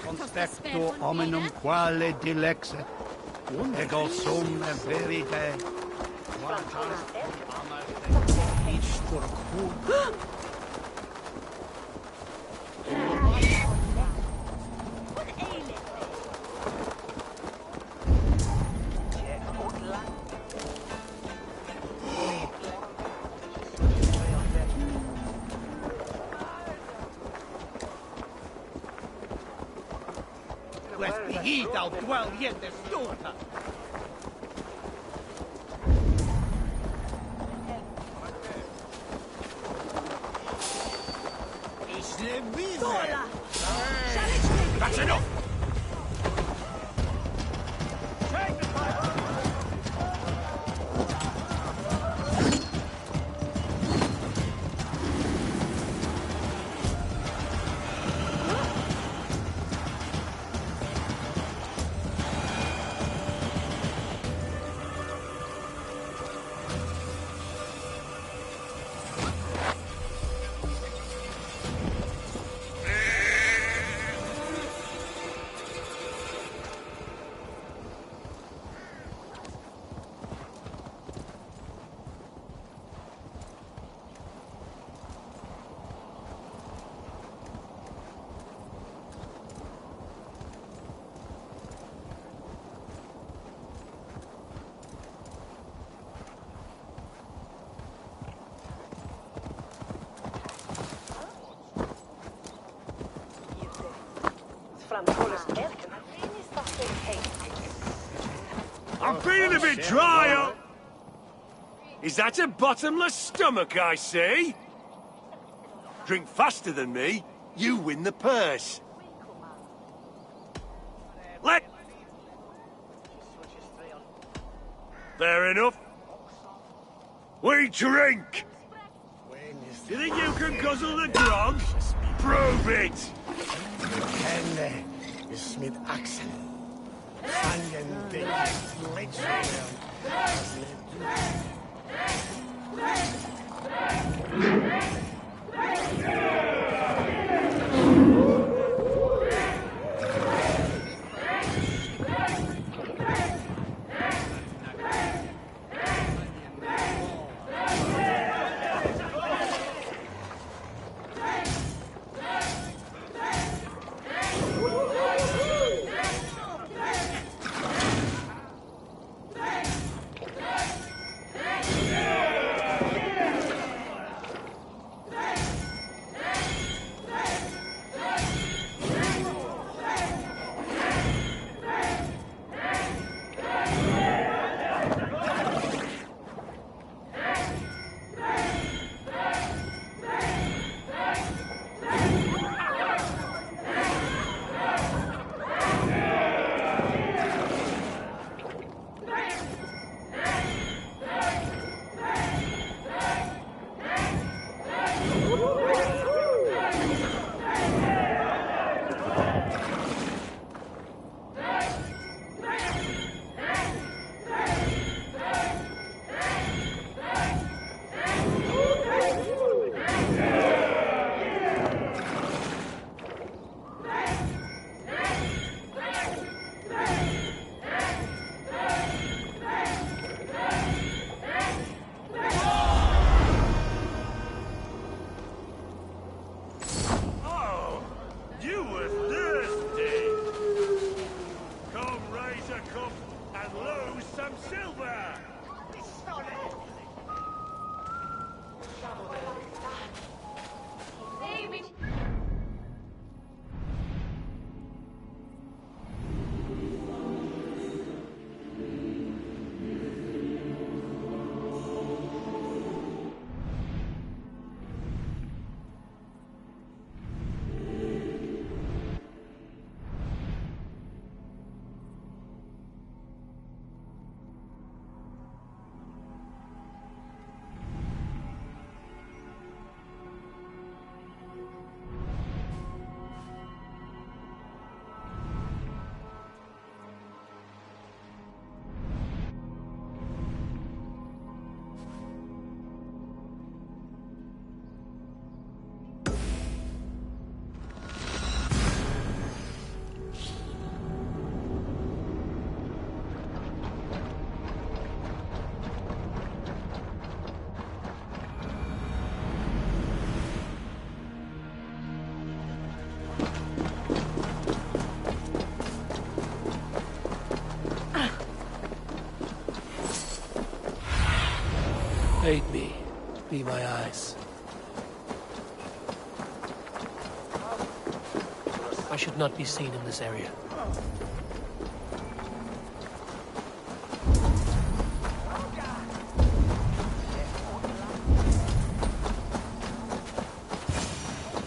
Conspecto hominum quale dilexet, ego sum verite. He thou dwell yet the stulta. That's enough! I'm feeling a bit dry. Is that a bottomless stomach I see? Drink faster than me, you win the purse. Let... Fair enough. We drink! You think you can guzzle the grog? Prove it! Kende is mit Axel. Fangen den be my eyes. I should not be seen in this area.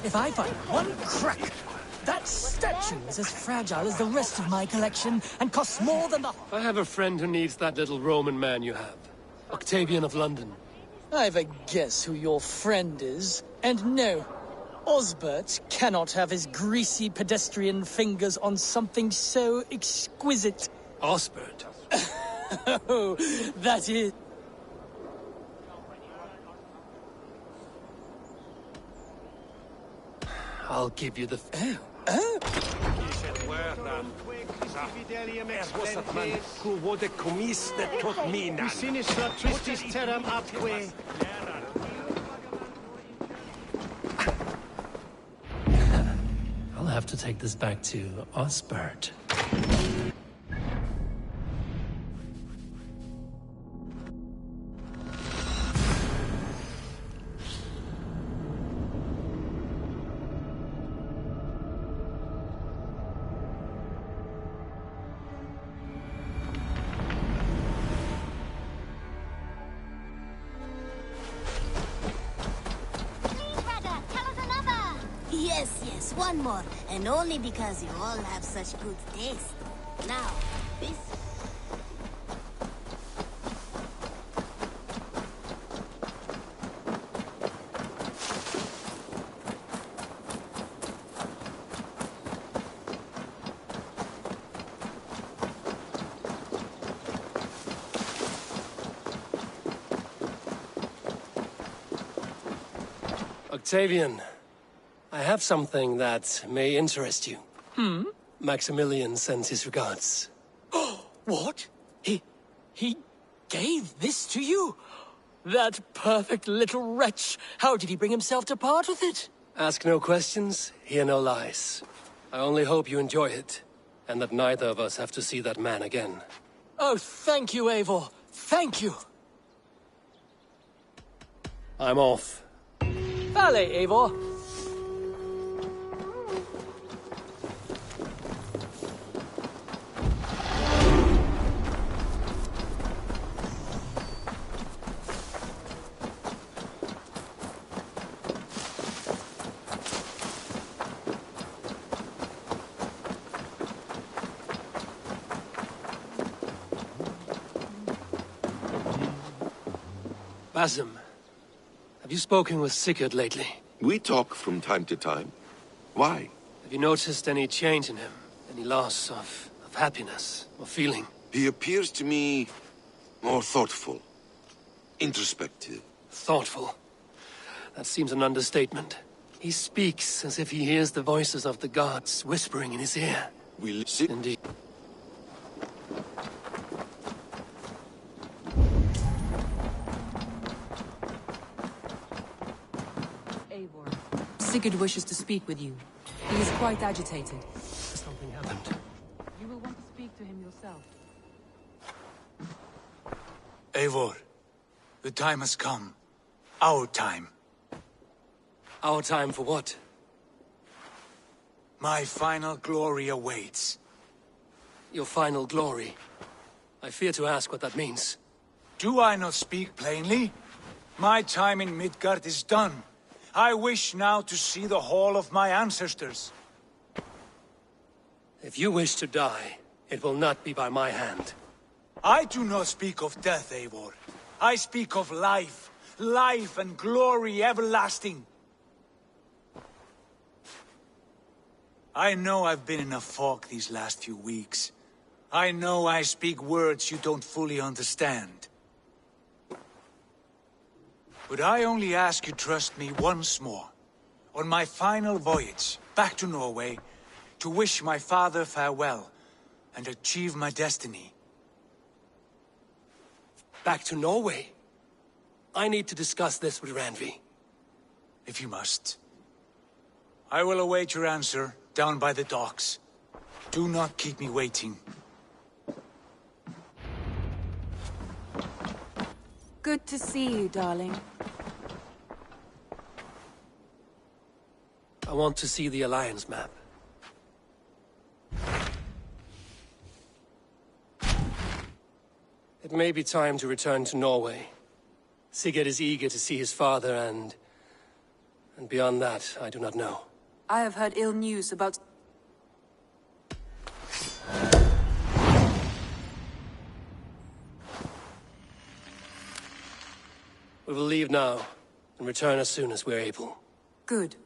If I find one crack, that statue is as fragile as the rest of my collection and costs more than the... I have a friend who needs that little Roman man you have. Octavian of London. I've a guess who your friend is. And no, Osbert cannot have his greasy pedestrian fingers on something so exquisite. Osbert? Oh, that is... I'll give you the... Sinistra tristis terram apque. I'll have to take this back to Osbert. Yes, one more. And only because you all have such good taste. Now, this... Octavian, I have something that may interest you. Maximilian sends his regards. What? He gave this to you? That perfect little wretch. How did he bring himself to part with it? Ask no questions, hear no lies. I only hope you enjoy it, and that neither of us have to see that man again. Oh, thank you, Eivor. Thank you. I'm off. Vale, Eivor. Basim, have you spoken with Sigurd lately? We talk from time to time. Why? Have you noticed any change in him? Any loss of happiness or feeling? He appears to me more thoughtful, introspective. Thoughtful. That seems an understatement. He speaks as if he hears the voices of the gods whispering in his ear. We listen. Indeed. Sigurd wishes to speak with you. He is quite agitated. Something happened. You will want to speak to him yourself. Eivor, the time has come. Our time. Our time for what? My final glory awaits. Your final glory. I fear to ask what that means. Do I not speak plainly? My time in Midgard is done. I wish now to see the hall of my ancestors. If you wish to die, it will not be by my hand. I do not speak of death, Eivor. I speak of life. Life and glory everlasting. I know I've been in a fog these last few weeks. I know I speak words you don't fully understand. But I only ask you trust me once more, on my final voyage back to Norway, to wish my father farewell and achieve my destiny. Back to Norway? I need to discuss this with Randvi. If you must. I will await your answer down by the docks. Do not keep me waiting. Good to see you, darling. I want to see the Alliance map. It may be time to return to Norway. Sigurd is eager to see his father and beyond that, I do not know. I have heard ill news about... We will leave now, and return as soon as we're able. Good.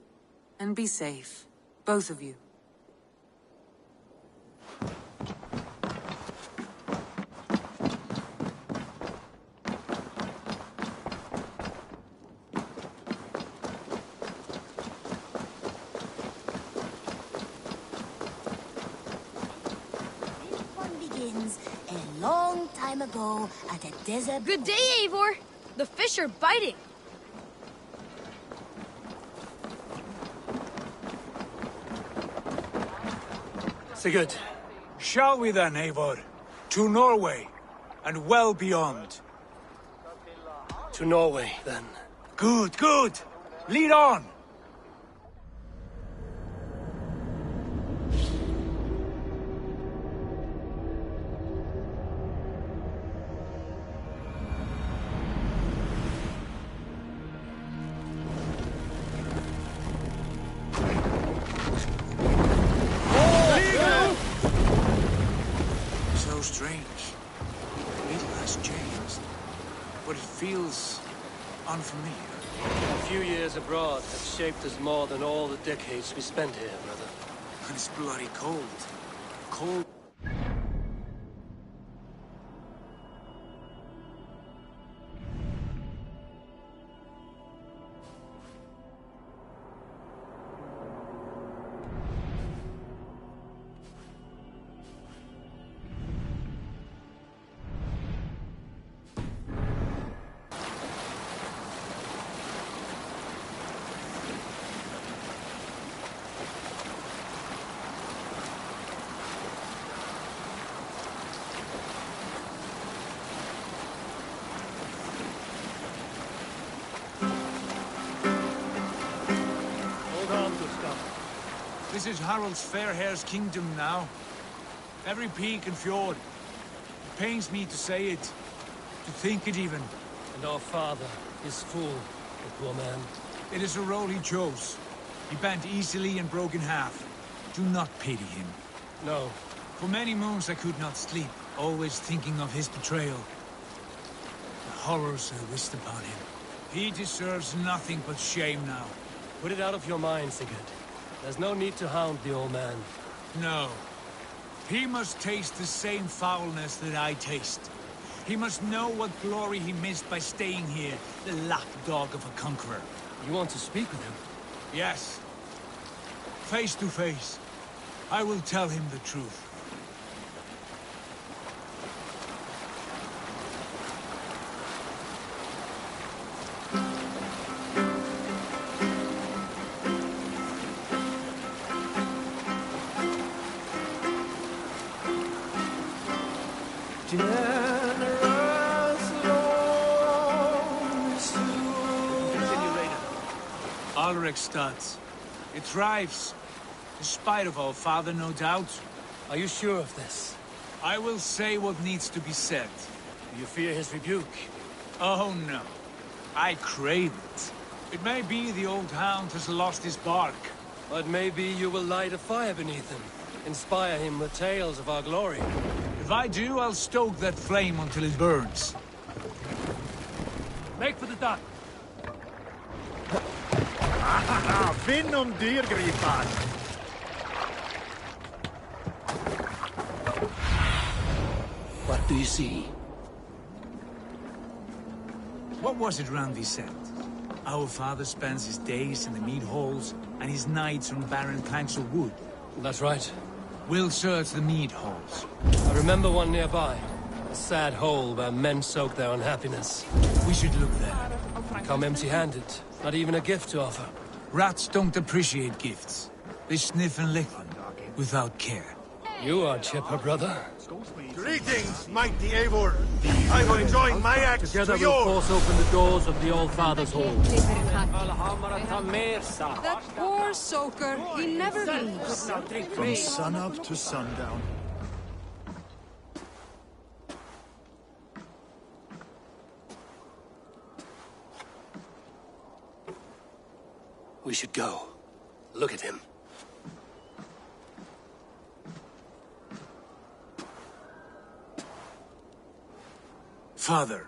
And be safe. Both of you. A long time ago at a desert... Good day, Eivor! The fish are biting! Sigurd. Shall we then, Eivor? To Norway, and well beyond. To Norway, then. Good, good! Lead on! Strange. Little has changed, but it feels unfamiliar. A few years abroad have shaped us more than all the decades we spent here, brother. And it's bloody cold. Cold. This is Harald's Fairhair's kingdom now. Every peak and fjord. It pains me to say it, to think it even. And our father, his fool, the poor man. It is a role he chose. He bent easily and broke in half. Do not pity him. No. For many moons I could not sleep, always thinking of his betrayal. The horrors I wished upon him. He deserves nothing but shame now. Put it out of your mind, Sigurd. There's no need to hound the old man. No. He must taste the same foulness that I taste. He must know what glory he missed by staying here, the lapdog of a conqueror. You want to speak with him? Yes. Face to face. I will tell him the truth. Alrekstad. It thrives. Despite of our father, no doubt. Are you sure of this? I will say what needs to be said. Do you fear his rebuke? Oh no. I crave it. It may be the old hound has lost his bark. But maybe you will light a fire beneath him. Inspire him with tales of our glory. If I do, I'll stoke that flame until it burns. Make for the dock. Finn om dyrgripan! What do you see? What was it Randvi said? Our father spends his days in the mead halls, and his nights on barren planks of wood. That's right. We'll search the mead halls. I remember one nearby. A sad hole where men soak their unhappiness. We should look there. Come empty-handed. Not even a gift to offer. Rats don't appreciate gifts. They sniff and lick them, without care. You are chipper, brother. Greetings, mighty Eivor. I will join my axe Together to we'll yours. force open the doors of the All-Father's Hall. That poor soaker, he never leaves. From sunup to sundown. We should go. Look at him. Father.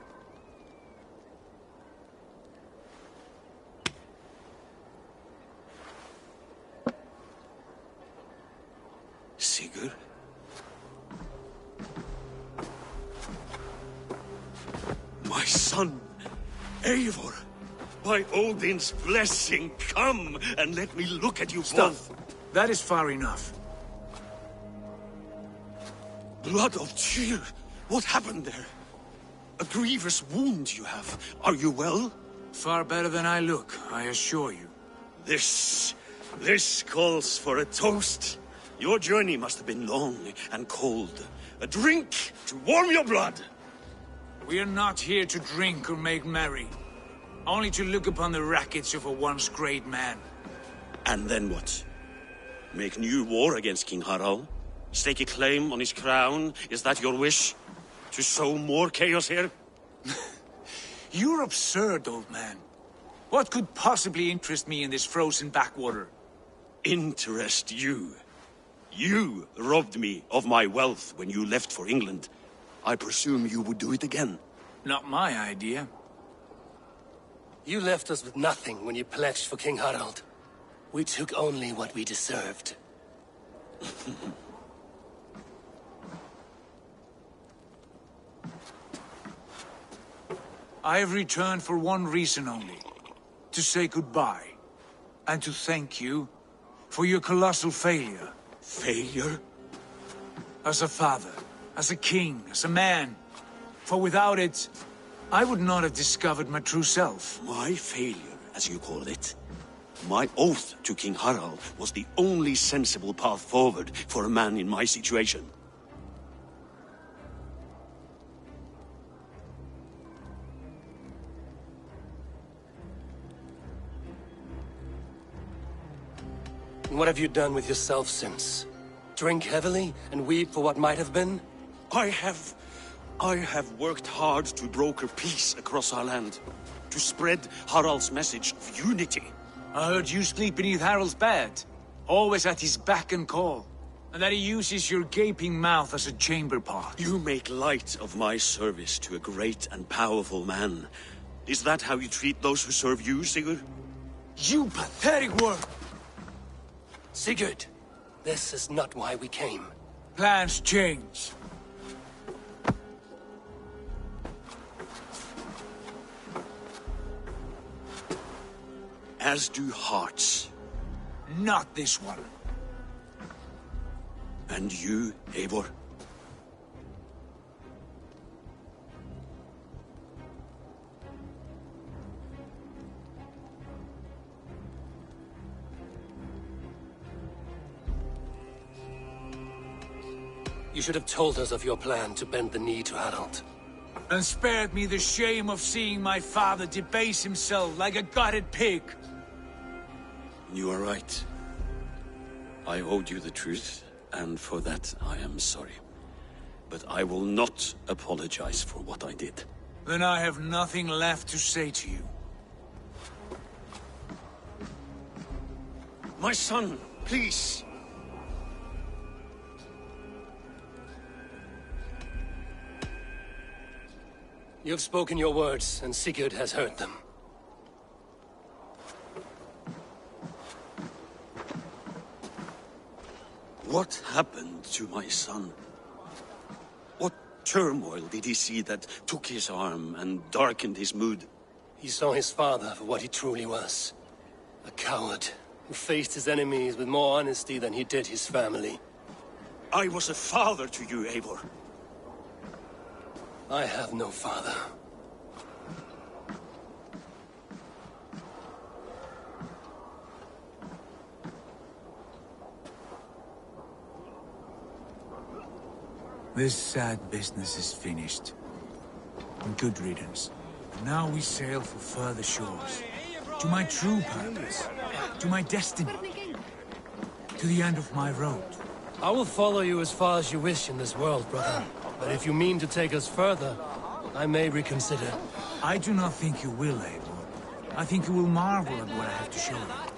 Sigurd? My son, Eivor. By Odin's blessing, come and let me look at you Stop. both. That is far enough. Blood of Tyr. What happened there? A grievous wound you have. Are you well? Far better than I look, I assure you. This calls for a toast. Your journey must have been long and cold. A drink to warm your blood. We are not here to drink or make merry. Only to look upon the rackets of a once great man. And then what? Make new war against King Harald? Stake a claim on his crown? Is that your wish? To sow more chaos here? You're absurd, old man. What could possibly interest me in this frozen backwater? Interest you? You robbed me of my wealth when you left for England. I presume you would do it again. Not my idea. You left us with nothing when you pledged for King Harald. We took only what we deserved. I have returned for one reason only. To say goodbye. And to thank you for your colossal failure. Failure? As a father, as a king, as a man. For without it, I would not have discovered my true self. My failure, as you call it. My oath to King Harald was the only sensible path forward for a man in my situation. What have you done with yourself since? Drink heavily and weep for what might have been? I have worked hard to broker peace across our land. To spread Harald's message of unity. I heard you sleep beneath Harald's bed. Always at his beck and call. And that he uses your gaping mouth as a chamber pot. You make light of my service to a great and powerful man. Is that how you treat those who serve you, Sigurd? You pathetic worm! Sigurd, this is not why we came. Plans change. As do hearts. Not this one. And you, Eivor? You should have told us of your plan to bend the knee to Harald. And spared me the shame of seeing my father debase himself like a gutted pig. You are right. I owed you the truth, and for that I am sorry. But I will not apologize for what I did. Then I have nothing left to say to you. My son, please. You have spoken your words, and Sigurd has heard them. What happened to my son? What turmoil did he see that took his arm and darkened his mood? He saw his father for what he truly was. A coward who faced his enemies with more honesty than he did his family. I was a father to you, Eivor. I have no father. This sad business is finished. And good riddance. Now we sail for further shores. To my true purpose. To my destiny. To the end of my road. I will follow you as far as you wish in this world, brother. But if you mean to take us further, I may reconsider. I do not think you will, Eivor. I think you will marvel at what I have to show you.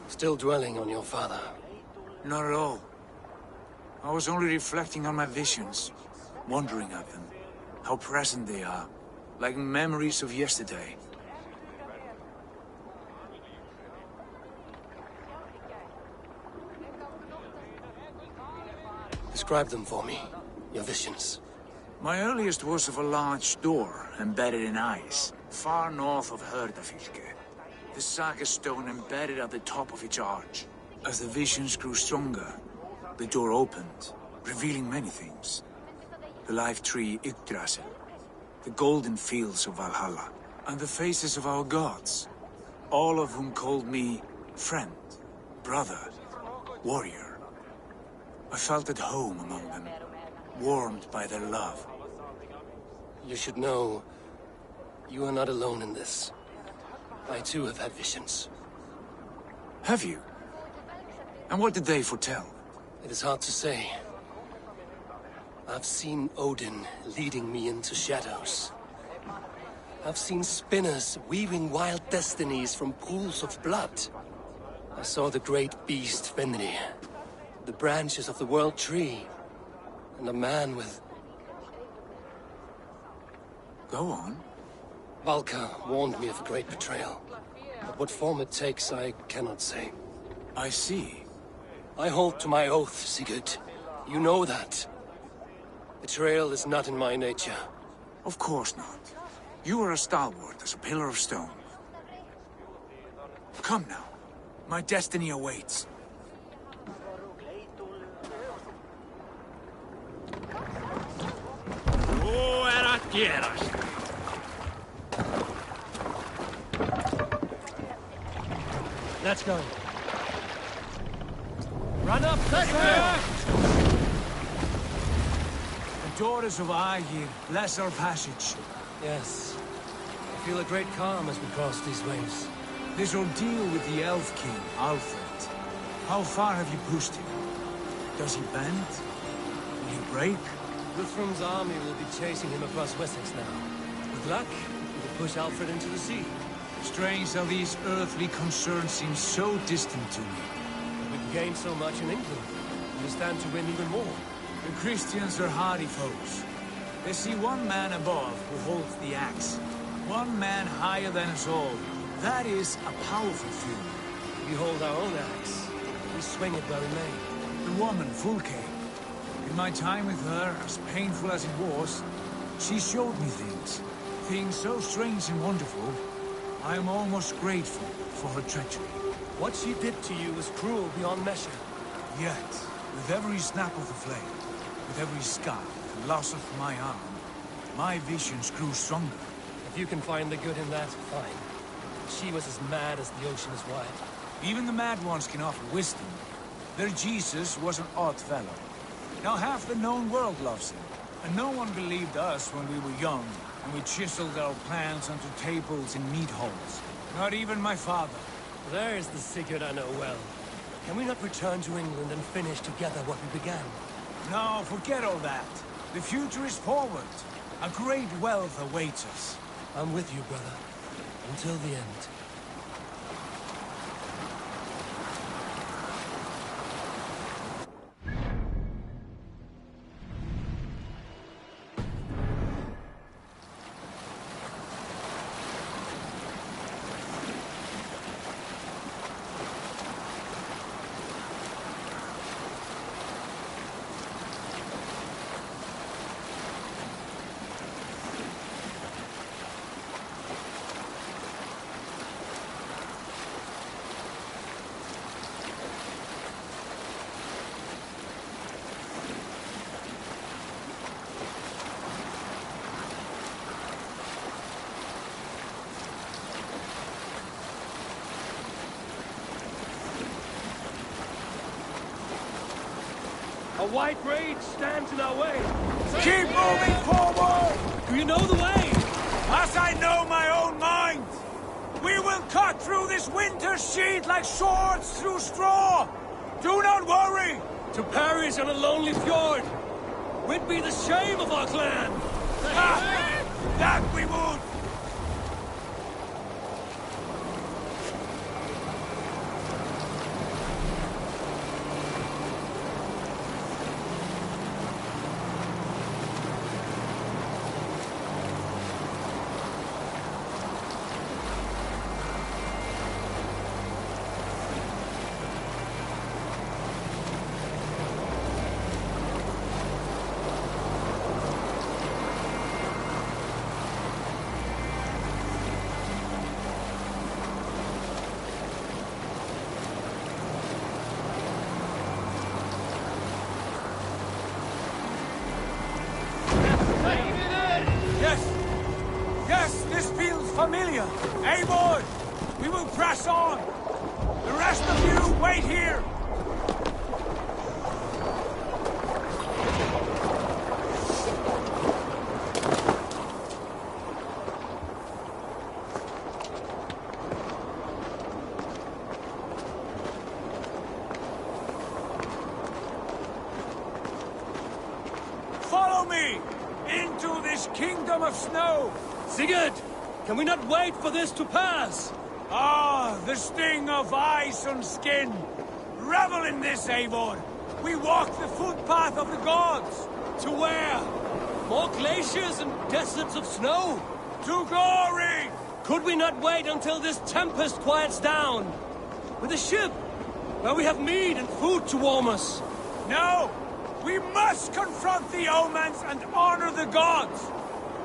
Still dwelling on your father? Not at all. I was only reflecting on my visions, wondering at them, how present they are, like memories of yesterday. Describe them for me, your visions. My earliest was of a large door embedded in ice, far north of Herdafylke. The saga stone embedded at the top of its arch. As the visions grew stronger, the door opened, revealing many things. The life tree Yggdrasil, the golden fields of Valhalla, and the faces of our gods, all of whom called me friend, brother, warrior. I felt at home among them, warmed by their love. You should know, you are not alone in this. I too have had visions. Have you? And what did they foretell? It is hard to say. I've seen Odin leading me into shadows. I've seen spinners weaving wild destinies from pools of blood. I saw the great beast Fenrir, the branches of the World Tree, and a man with... Go on. Valka warned me of a great betrayal. But what form it takes, I cannot say. I see. I hold to my oath, Sigurd. You know that. Betrayal is not in my nature. Of course not. You are as stalwart as a pillar of stone. Come now. My destiny awaits. Let's go. Run up the stairs! The daughters of Aegir bless our passage. Yes. I feel a great calm as we cross these waves. This ordeal with the Elf King, Alfred. How far have you pushed him? Does he bend? Will he break? Guthrum's army will be chasing him across Wessex now. With luck, we will push Alfred into the sea. Strange how these earthly concerns seem so distant to me. We've gained so much in England. We stand to win even more. The Christians are hardy foes. They see one man above who holds the axe. One man higher than us all. That is a powerful feeling. We hold our own axe. We swing it where we may. The woman, Fulke. In my time with her, as painful as it was, she showed me things. Things so strange and wonderful. I am almost grateful for her treachery. What she did to you was cruel beyond measure. Yet, with every snap of the flame, with every scar and loss of my arm, my visions grew stronger. If you can find the good in that, fine. She was as mad as the ocean is wide. Even the mad ones can offer wisdom. Their Jesus was an odd fellow. Now half the known world loves him. And no one believed us when we were young, and we chiseled our plans onto tables in meat halls. Not even my father. There is the Sigurd I know well. Can we not return to England and finish together what we began? No, forget all that. The future is forward. A great wealth awaits us. I'm with you, brother. Until the end. white rage stands in our way. Keep moving forward! Do you know the way? As I know my own mind! We will cut through this winter sheet like swords through straw! Do not worry! To perish on a lonely fjord would be the shame of our clan! That we would! Yes, this feels familiar. Eivor, we will press on. The rest of you, wait here. Follow me into this kingdom of snow. Sigurd, can we not wait for this to pass? Ah, the sting of ice on skin. Revel in this, Eivor. We walk the footpath of the gods. To where? More glaciers and deserts of snow? To glory! Could we not wait until this tempest quiets down? With a ship, where we have meat and food to warm us? No! We must confront the omens and honor the gods!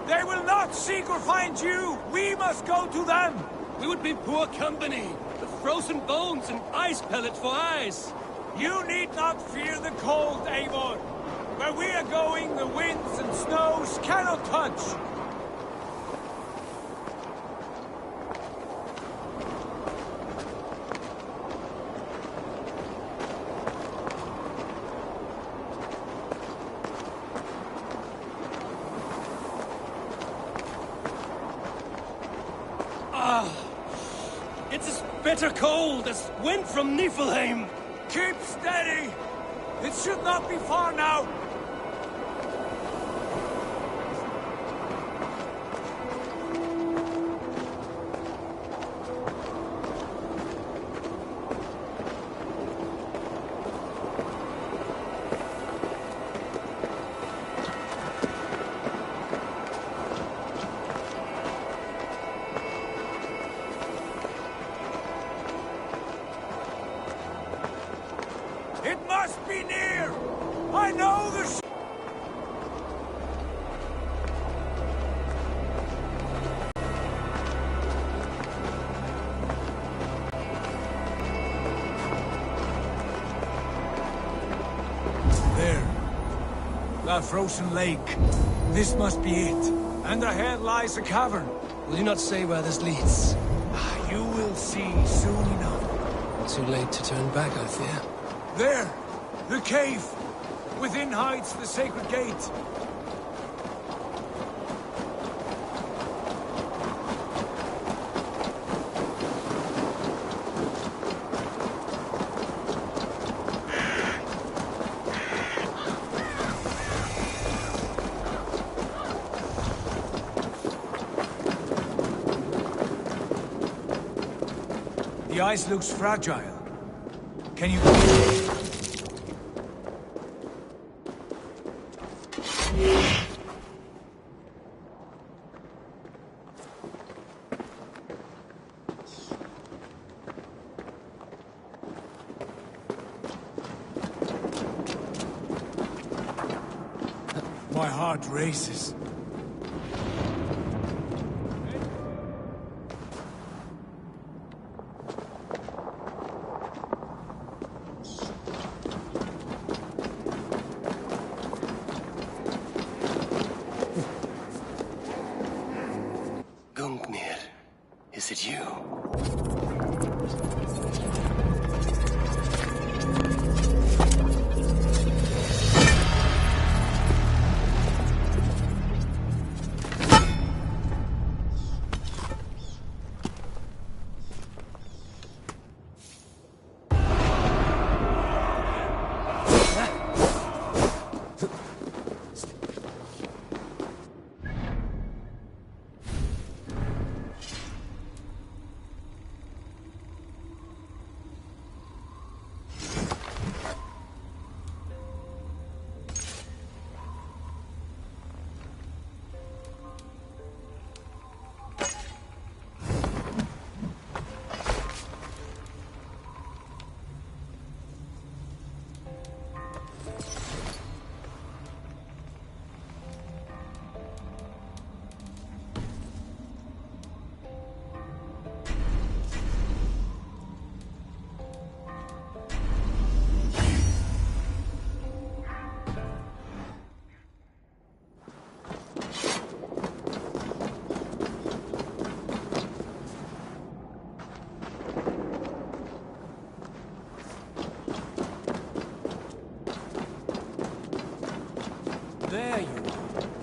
They will not seek or find you! We must go to them! We would be poor company, with frozen bones and ice pellets for eyes. You need not fear the cold, Eivor. Where we are going, the winds and snows cannot touch. It's as bitter cold as wind from Niflheim. Keep steady! It should not be far now. It must be near! I know the There. That frozen lake. This must be it. And ahead lies a cavern. Will you not say where this leads? You will see soon enough. Too late to turn back, I fear. There! The cave! Within hides the sacred gate. The ice looks fragile. Can you... My heart races. Gungnir, is it you?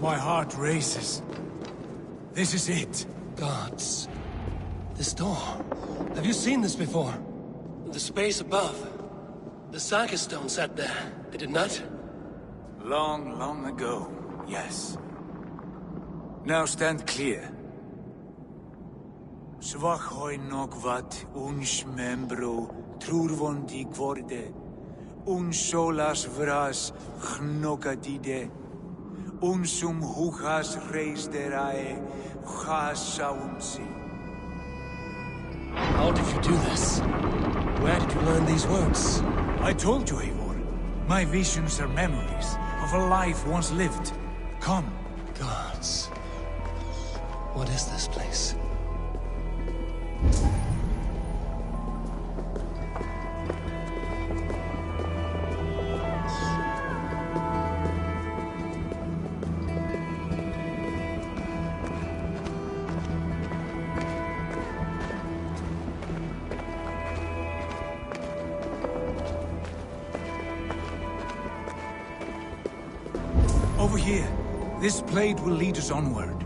My heart races. This is it. Gods. This door. Have you seen this before? The space above. The Saga Stone sat there, did it not? Long, long ago, yes. Now stand clear. Svachoi nokvat uns membro trurvondi kvorde. Uns solas vras gnokadide. Unsum huchas reisderae chasaunsi. How did you do this? Where did you learn these words? I told you, Eivor. My visions are memories of a life once lived. Come. Gods. What is this place? Over here. This blade will lead us onward.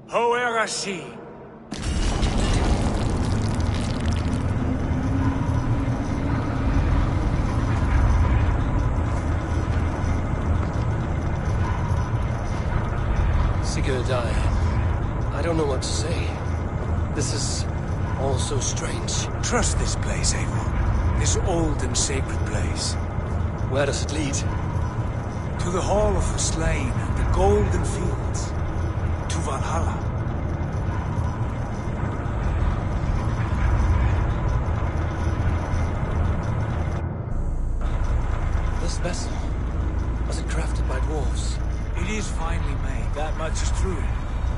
Hoerasi. Sigurd, I don't know what to say. This is all so strange. Trust this place, Eivor. This old and sacred place. Where does it lead? To the Hall of the Slain and the Golden Fields. To Valhalla. This vessel, was it crafted by dwarves? It is finely made, that much is true.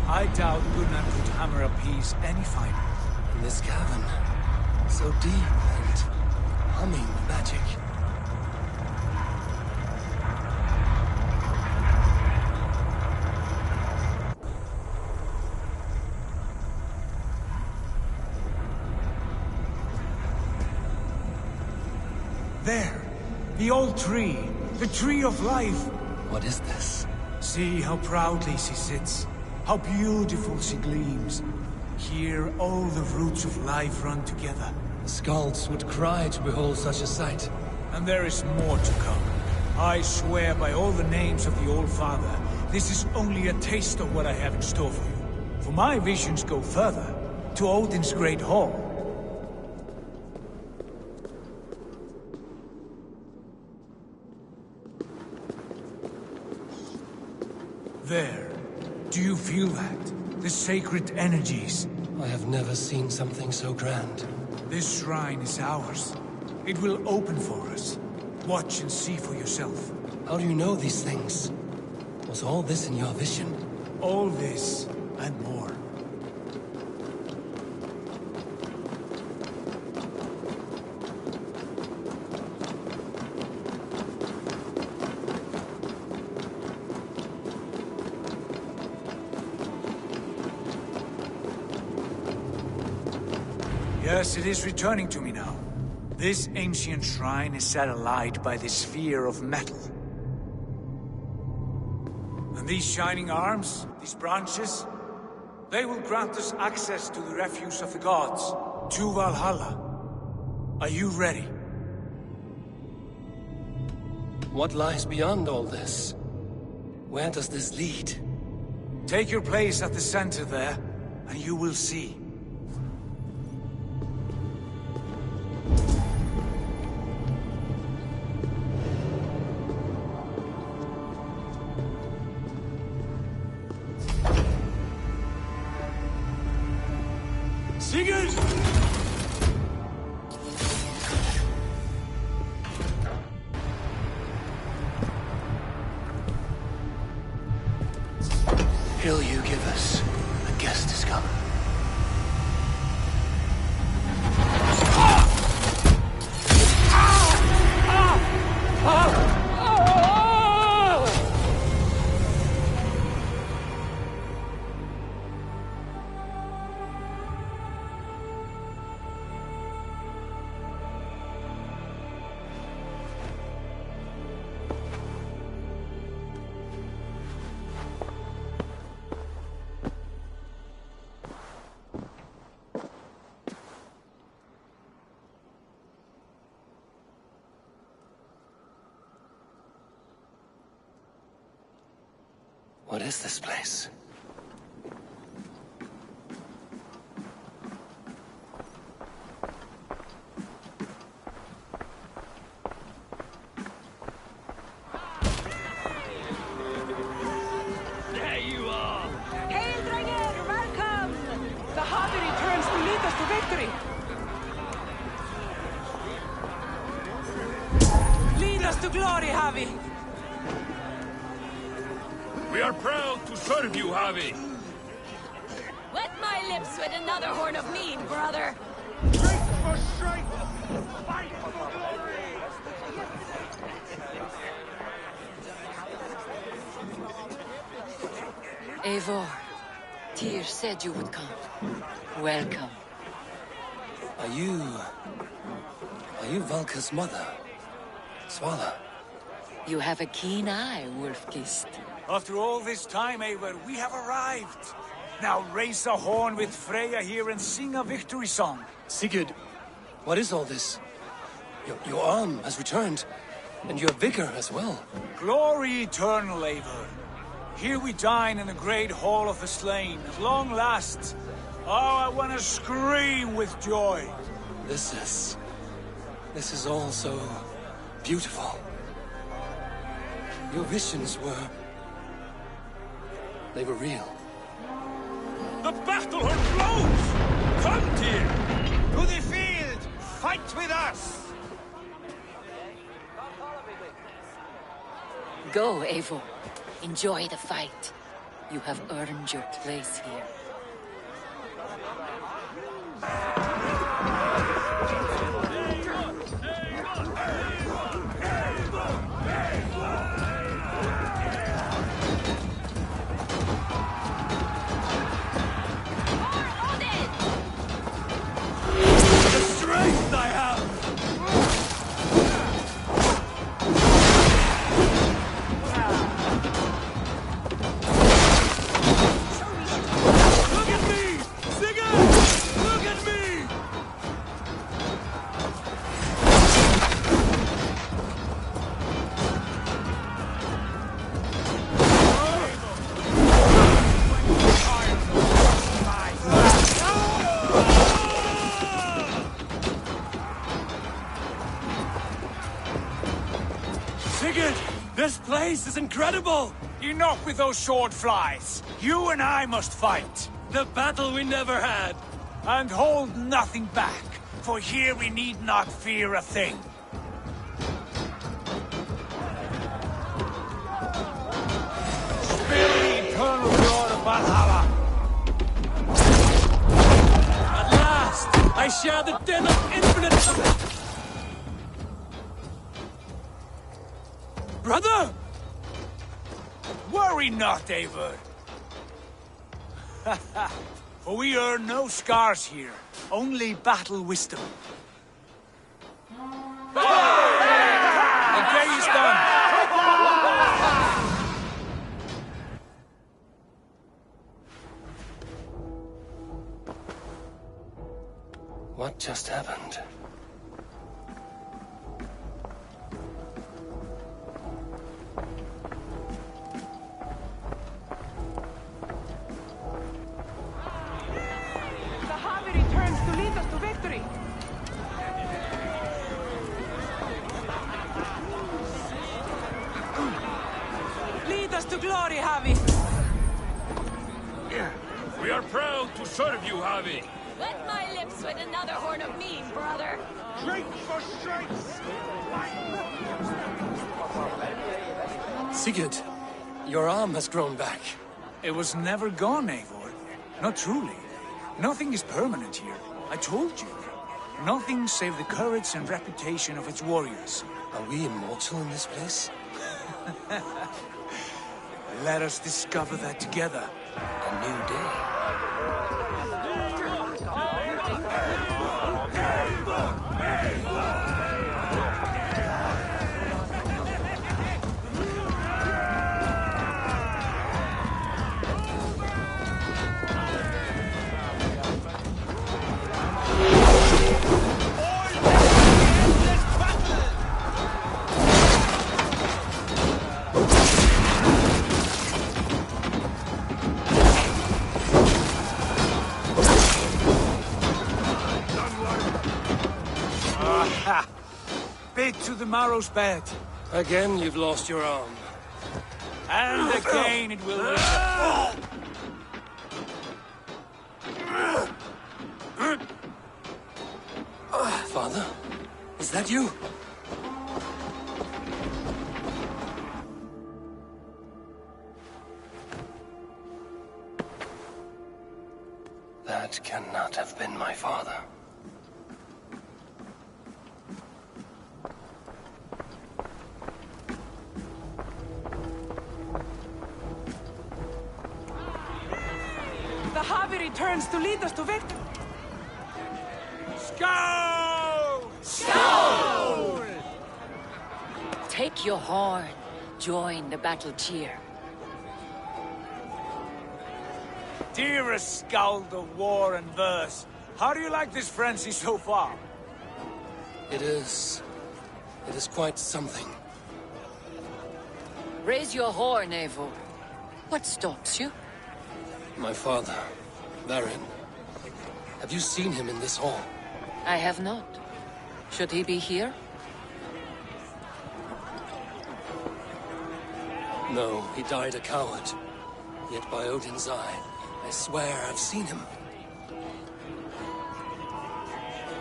I doubt Gunnar could hammer a piece any finer. In this cavern, so deep and humming with magic. There, the old tree, the tree of life. What is this? See how proudly she sits. How beautiful she gleams. Here, all the roots of life run together. The Skalds would cry to behold such a sight. And there is more to come. I swear by all the names of the Old Father, this is only a taste of what I have in store for you. For my visions go further, to Odin's Great Hall. There. Do you feel that? The sacred energies. I have never seen something so grand. This shrine is ours. It will open for us. Watch and see for yourself. How do you know these things? Was all this in your vision? All this, and more. Yes, it is returning to me now. This ancient shrine is set alight by the sphere of metal. And these shining arms, these branches, they will grant us access to the refuse of the gods, to Valhalla. Are you ready? What lies beyond all this? Where does this lead? Take your place at the center there, and you will see. Sigurd! Hill you give us. A guest is come. What is this place? There you are! Hail, Dranger! Welcome! The Harvey returns to lead us to victory! Lead us to glory, Harvey! We are proud to serve you, Javi. Wet my lips with another horn of mead, brother. Strength for strength! Fight for glory! Eivor, Tyr said you would come. Welcome. Are you Valka's mother? Svala? You have a keen eye, Wolf-Kissed. After all this time, Eivor, we have arrived. Now raise a horn with Freya here and sing a victory song. Sigurd, what is all this? Your arm has returned, and your vigor as well. Glory eternal, Eivor. Here we dine in the great hall of the slain, at long last. Oh, I want to scream with joy. This is all so beautiful. Your visions they were real. The battle horn blows! Come, Tyr! To the field! Fight with us! Go, Eivor. Enjoy the fight. You have earned your place here. The strength I have! Look at me! Sigurd! Look at me! Sigurd! This place is incredible! Enough with those sword flies. You and I must fight. The battle we never had! And hold nothing back, for here we need not fear a thing. Spill the eternal blood of Valhalla. At last! I share the den of infinite... Brother! Worry not, Eivor. For we earn no scars here, only battle wisdom. The day is done. What just happened? The Harvey returns to lead us to victory! Lead us to glory, Harvey! We are proud to serve you, Javi. Wet my lips with another horn of mead, brother. Strength for strength! Sigurd, your arm has grown back. It was never gone, Eivor. Not truly. Nothing is permanent here. I told you. Nothing save the courage and reputation of its warriors. Are we immortal in this place? Let us discover that together. A new day. Ha! Bit to the marrow's bed. Again, you've lost your arm. And again it will return. Father? Is that you? That cannot have been my father. The Javi returns to lead us to victory. Skull! Skull! Take your horn. Join the battle cheer. Dearest Skald of war and verse, how do you like this frenzy so far? It is quite something. Raise your horn, Eivor. What stops you? My father, Varin. Have you seen him in this hall? I have not. Should he be here? No, he died a coward. Yet by Odin's eye, I swear I've seen him.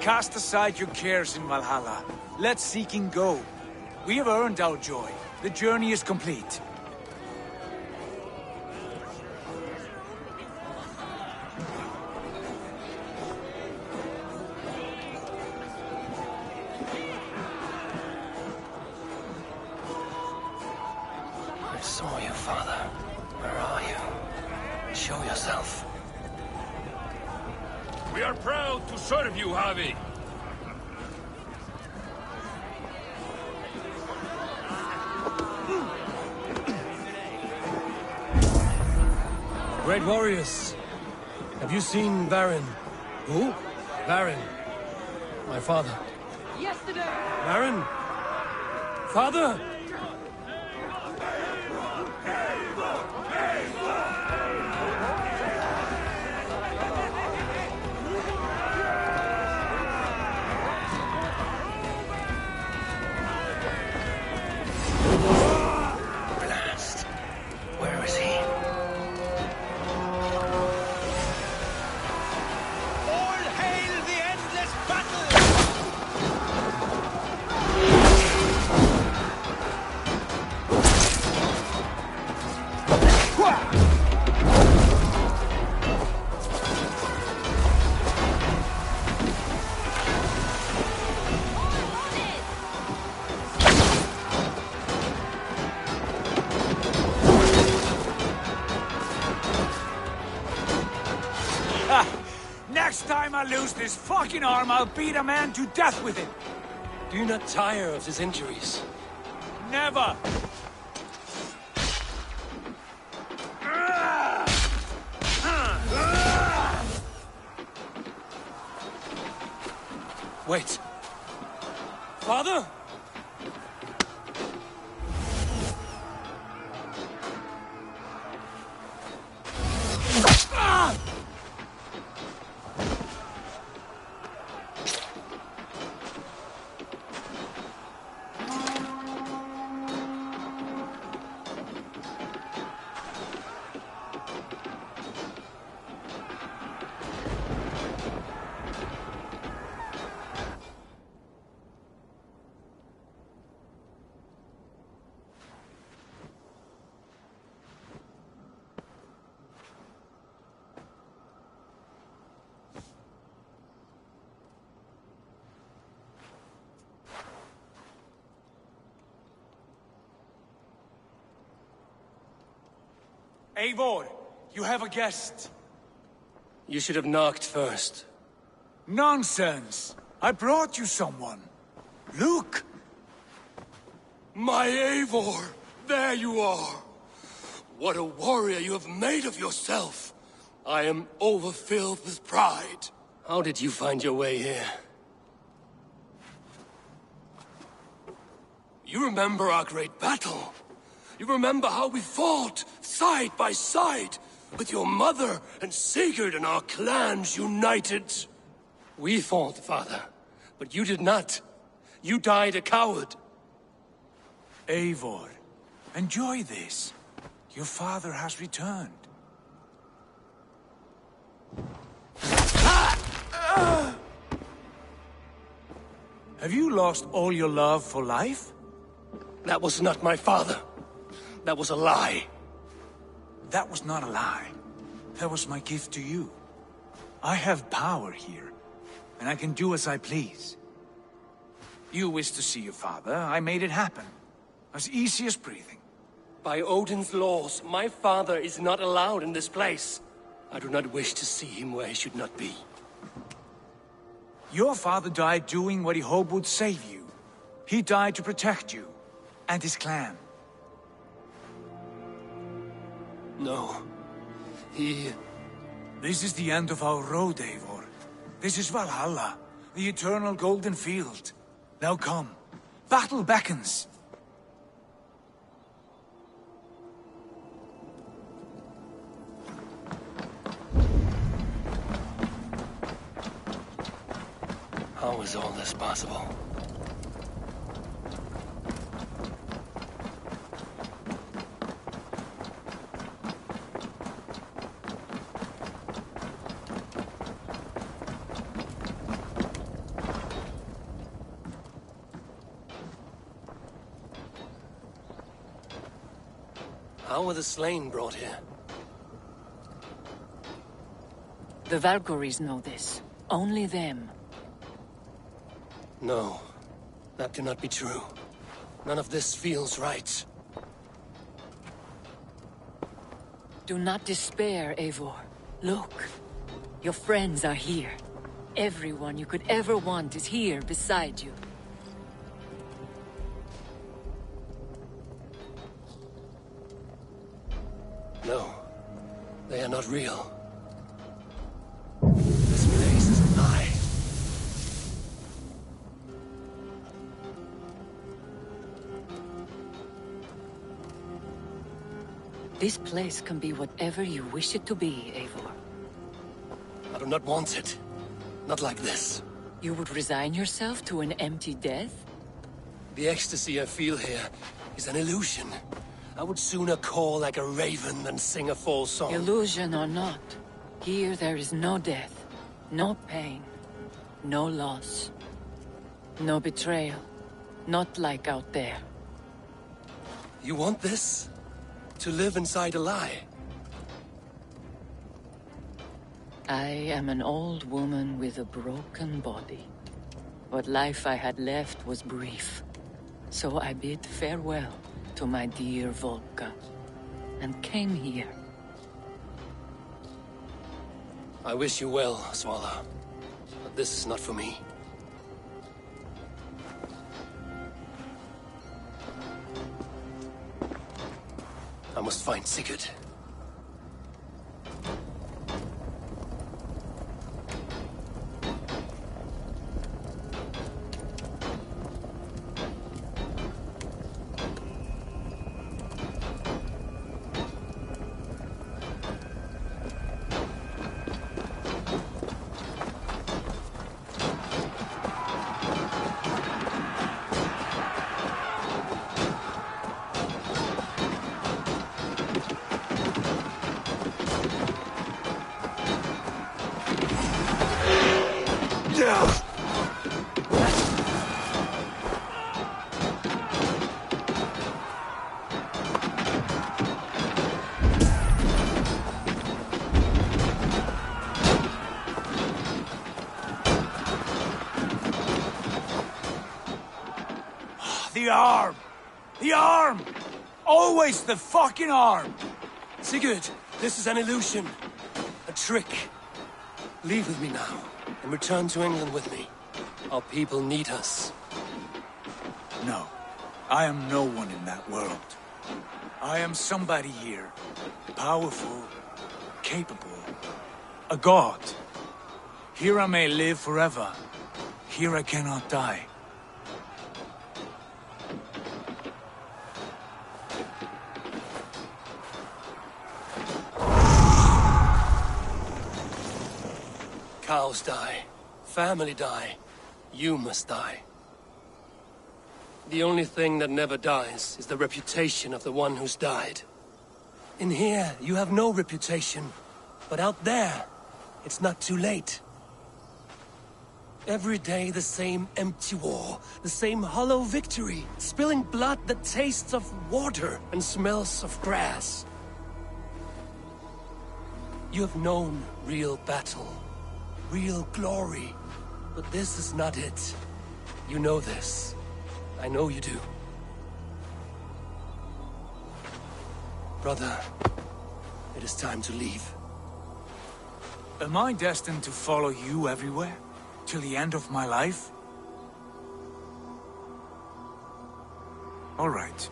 Cast aside your cares in Valhalla. Let seeking go. We have earned our joy. The journey is complete. I saw you, Father. Where are you? Show yourself. We are proud to serve you, Javi. Great warriors. Have you seen Varin? Who? Varin. My father. Yesterday. Varin? Father? Blast. Where is he? All hail the endless battle! Next time I lose this fucking arm, I'll beat a man to death with it. Do you not tire of his injuries? Never! Wait. Father? Eivor, you have a guest. You should have knocked first. Nonsense! I brought you someone. Look! My Eivor! There you are! What a warrior you have made of yourself! I am overfilled with pride. How did you find your way here? You remember our great battle? You remember how we fought, side by side, with your mother and Sigurd and our clans united? We fought, Father, but you did not. You died a coward. Eivor, enjoy this. Your father has returned. Have you lost all your love for life? That was not my father. That was a lie. That was not a lie. That was my gift to you. I have power here, and I can do as I please. You wish to see your father, I made it happen. As easy as breathing. By Odin's laws, my father is not allowed in this place. I do not wish to see him where he should not be. Your father died doing what he hoped would save you. He died to protect you, and his clan. No. This is the end of our road, Eivor. This is Valhalla, the eternal golden field. Now come. Battle beckons. How is all this possible? How were the slain brought here? The Valkyries know this. Only them. No, that cannot be true. None of this feels right. Do not despair, Eivor. Look. Your friends are here. Everyone you could ever want is here beside you. No, they are not real. This place is a lie. This place can be whatever you wish it to be, Eivor. I do not want it. Not like this. You would resign yourself to an empty death? The ecstasy I feel here is an illusion. I would sooner call like a raven than sing a false song. Illusion or not, here there is no death, no pain, no loss, no betrayal. Not like out there. You want this? To live inside a lie? I am an old woman with a broken body. What life I had left was brief. So I bid farewell to my dear Volka, and came here. I wish you well, Svala. But this is not for me. I must find Sigurd. The arm! The arm! Always the fucking arm! Sigurd, this is an illusion. A trick. Leave with me now, and return to England with me. Our people need us. No. I am no one in that world. I am somebody here. Powerful. Capable. A god. Here I may live forever. Here I cannot die. Cows die. Family die. You must die. The only thing that never dies is the reputation of the one who's died. In here, you have no reputation. But out there, it's not too late. Every day the same empty war, the same hollow victory, spilling blood that tastes of water and smells of grass. You have known real battle, real glory, but this is not it. You know this. I know you do. Brother, it is time to leave. Am I destined to follow you everywhere? Till the end of my life? All right.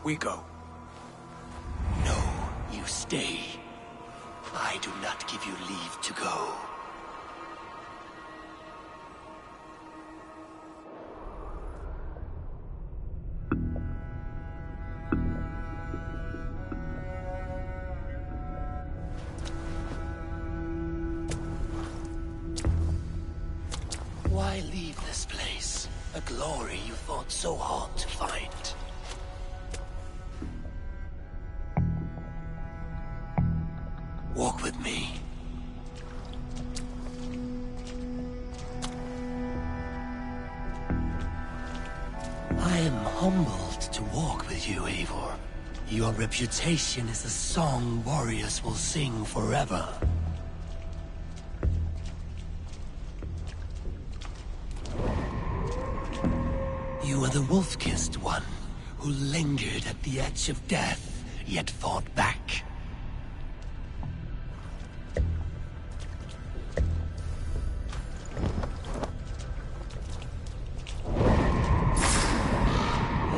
We go. No, you stay. I do not give you leave to go. Why leave this place? A glory you fought so hard to find. Walk with me. I am humbled to walk with you, Eivor. Your reputation is a song warriors will sing forever. You are the wolf-kissed one, who lingered at the edge of death, yet fought back.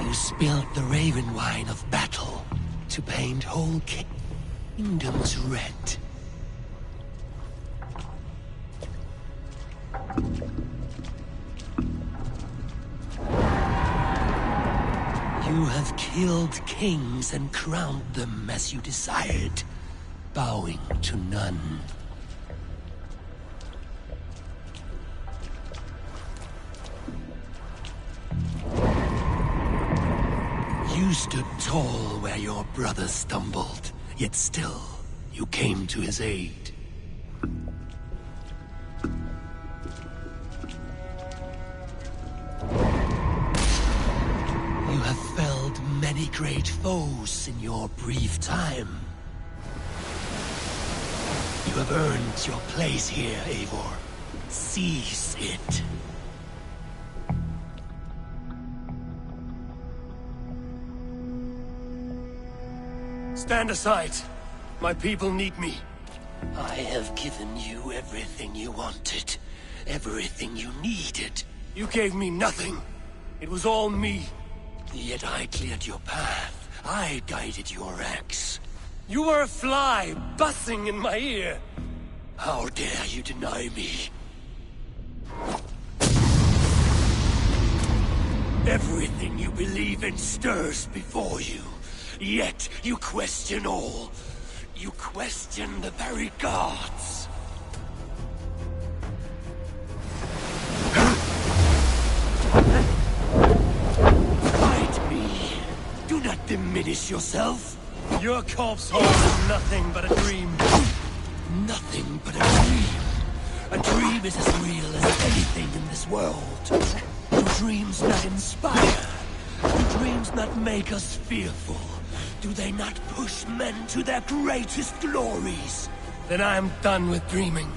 You spilled the raven wine of battle to paint whole kingdoms red. You have killed kings and crowned them as you desired, bowing to none. You stood tall where your brother stumbled, yet still you came to his aid. You have felled many great foes in your brief time. You have earned your place here, Eivor. Seize it. Stand aside. My people need me. I have given you everything you wanted. Everything you needed. You gave me nothing. It was all me. Yet I cleared your path. I guided your axe. You were a fly buzzing in my ear. How dare you deny me? Everything you believe in stirs before you. Yet you question all. You question the very gods. Do not diminish yourself. Your corpse holds nothing but a dream. Nothing but a dream. A dream is as real as anything in this world. Do dreams not inspire? Do dreams not make us fearful? Do they not push men to their greatest glories? Then I am done with dreaming.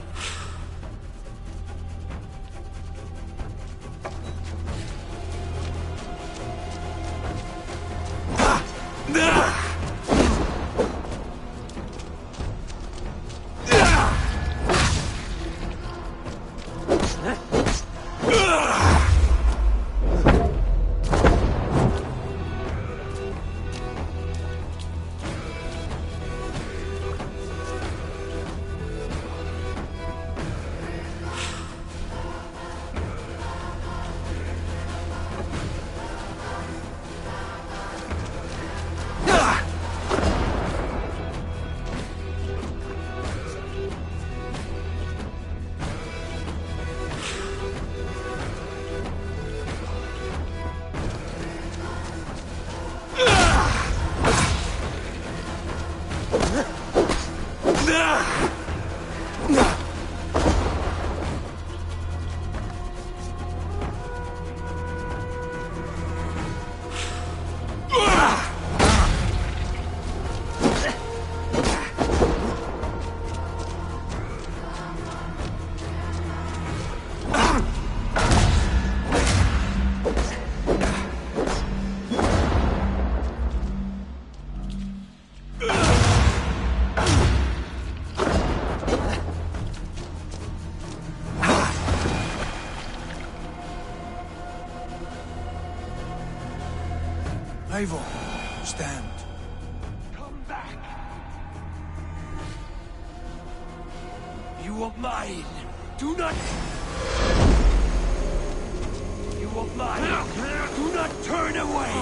Eivor, stand. Come back! You are mine! Do not... You are mine! Do not turn away!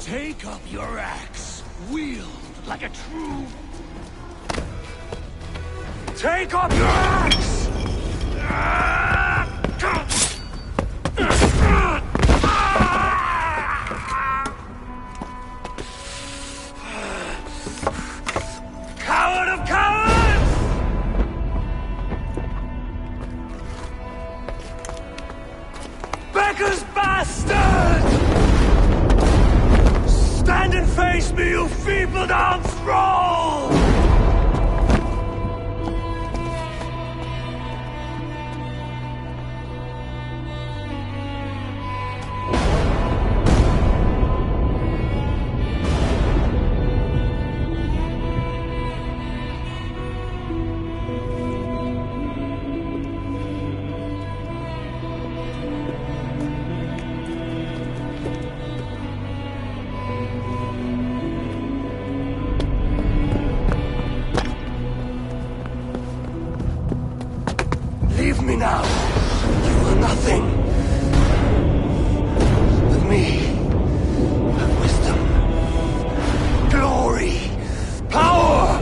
Take up your axe, wield like a true... Take up your axe! Coward of cowards! Becker's bastard! Stand and face me, you feeble-down thrall! Leave me now. You are nothing. With me, have wisdom, glory, power.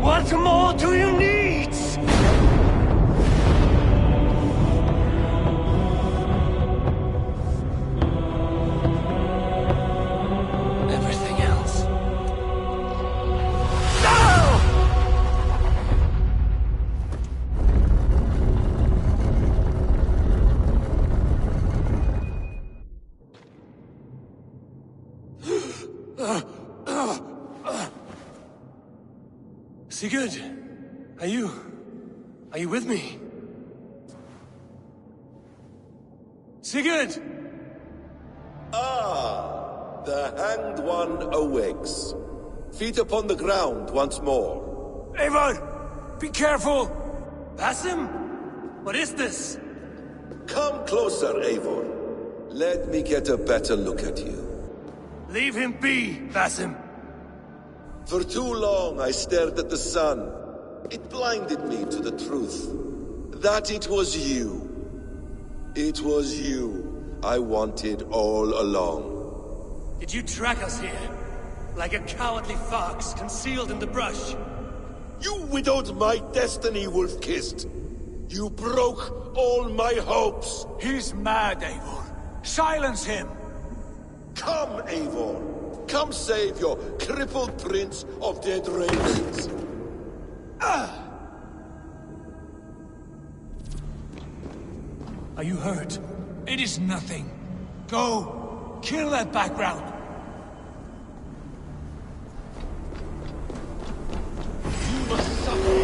What more do you need? Everything else. No! Sigurd, are you with me? Sigurd! Ah, the Hanged One awakes. Feet upon the ground once more. Eivor! Be careful! Basim? What is this? Come closer, Eivor. Let me get a better look at you. Leave him be, Basim. For too long I stared at the sun. It blinded me to the truth. That it was you. It was you I wanted all along. Did you track us here? Like a cowardly fox concealed in the brush? You widowed my destiny, Wolf-Kissed. You broke all my hopes. He's mad, Eivor. Silence him! Come, Eivor. Come save your crippled prince of dead ravens. Are you hurt? It is nothing. Go. Kill that background. You must suffer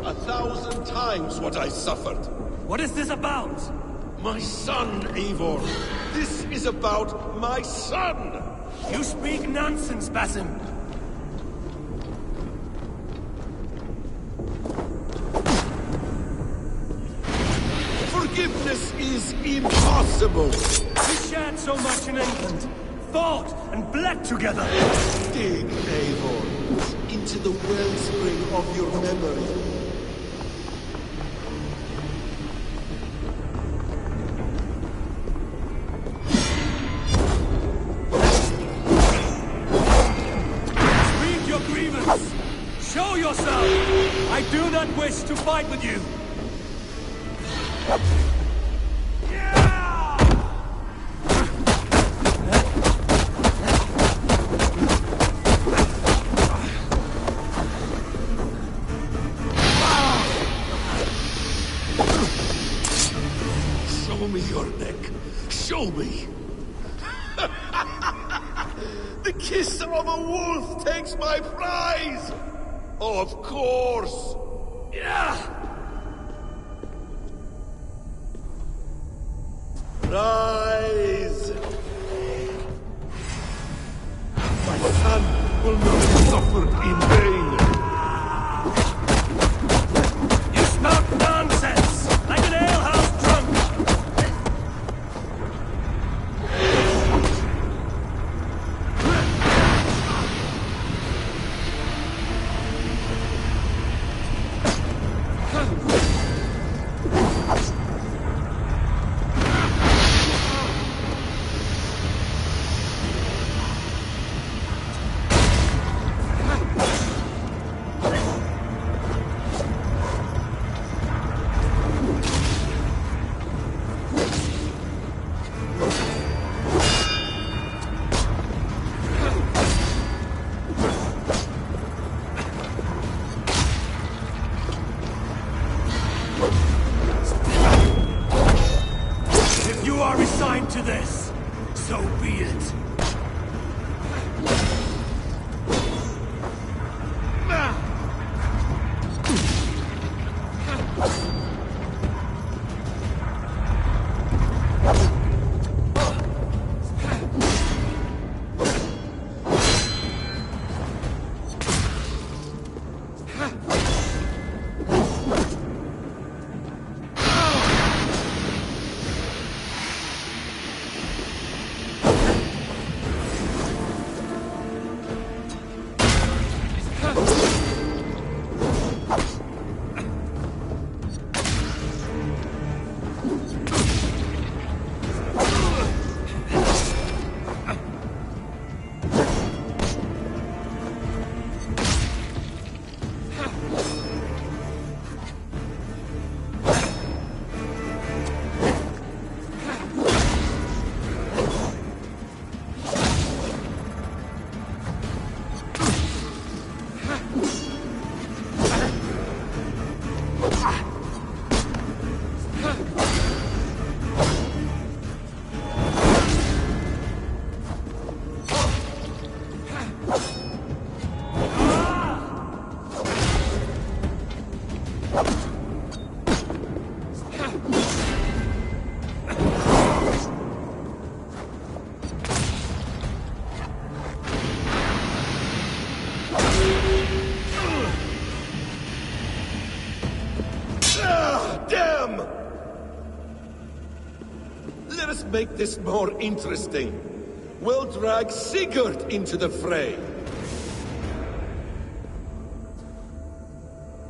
1,000 times what I suffered. What is this about? My son, Eivor. This is about my son. You speak nonsense, Basim. Forgiveness is impossible. We shared so much in England, fought and bled together. Dig, Eivor, into the wellspring of your memory. Show yourself! I do not wish to fight with you! Show me your neck. Show me. The kiss of a wolf takes my prize! Of course! Yeah! Rise! in vain. You spout nonsense, like an alehouse drunk! If you are resigned to this, so be it. Damn! Let us make this more interesting. We'll drag Sigurd into the fray.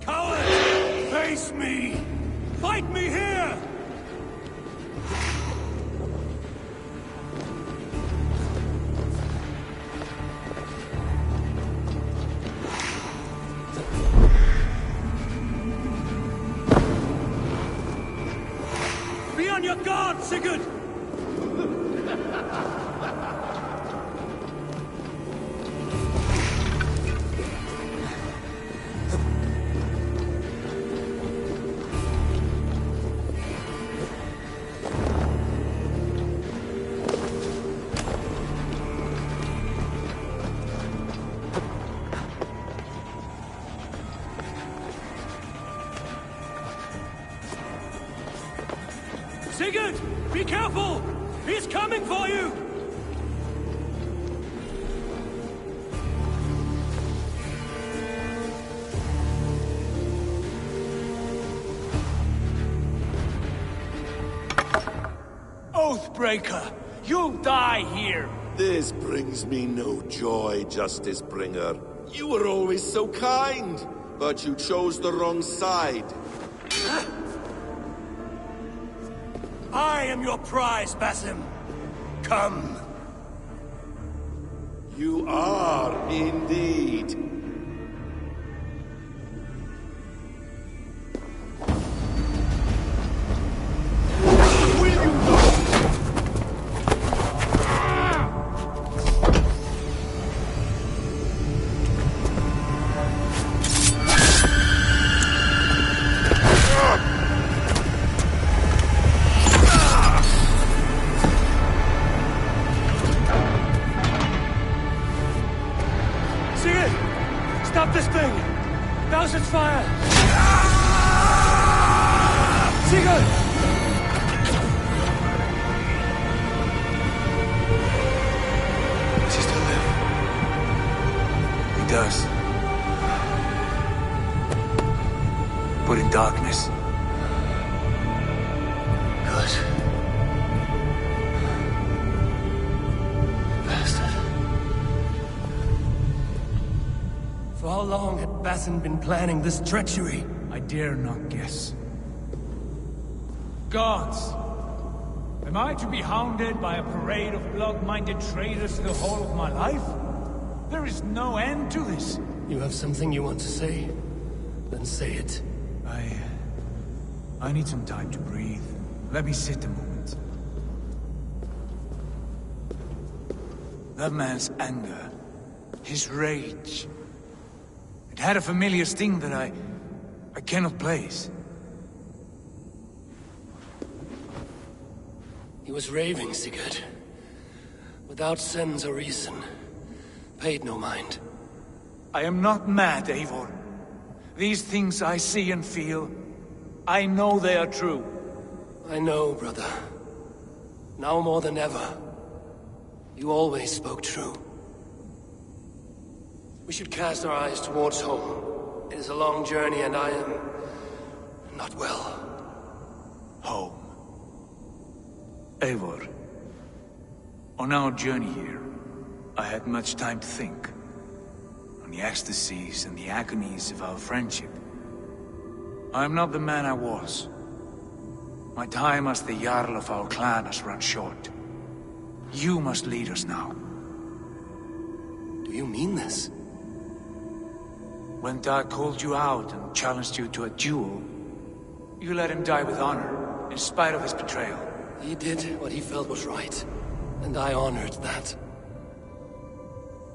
Coward! Face me! Fight me here! Be on your guard, Sigurd! Sigurd! Be careful! He's coming for you! Oathbreaker! You'll die here! This brings me no joy, Justice Bringer. You were always so kind, but you chose the wrong side. I am your prize, Basim. Come. You are indeed. Sigurd! Basin been planning this treachery? I dare not guess. Gods! Am I to be hounded by a parade of blood-minded traitors the whole of my life? There is no end to this. You have something you want to say? Then say it. I need some time to breathe. Let me sit a moment. That man's anger, his rage, it had a familiar sting that I cannot place. He was raving, Sigurd. Without sense or reason. Paid no mind. I am not mad, Eivor. These things I see and feel, I know they are true. I know, brother. Now more than ever. You always spoke true. We should cast our eyes towards home. It is a long journey and I am... not well. Home. Eivor. On our journey here, I had much time to think. On the ecstasies and the agonies of our friendship. I am not the man I was. My time as the Jarl of our clan has run short. You must lead us now. Do you mean this? When Dag called you out and challenged you to a duel, you let him die with honor, in spite of his betrayal. He did what he felt was right, and I honored that.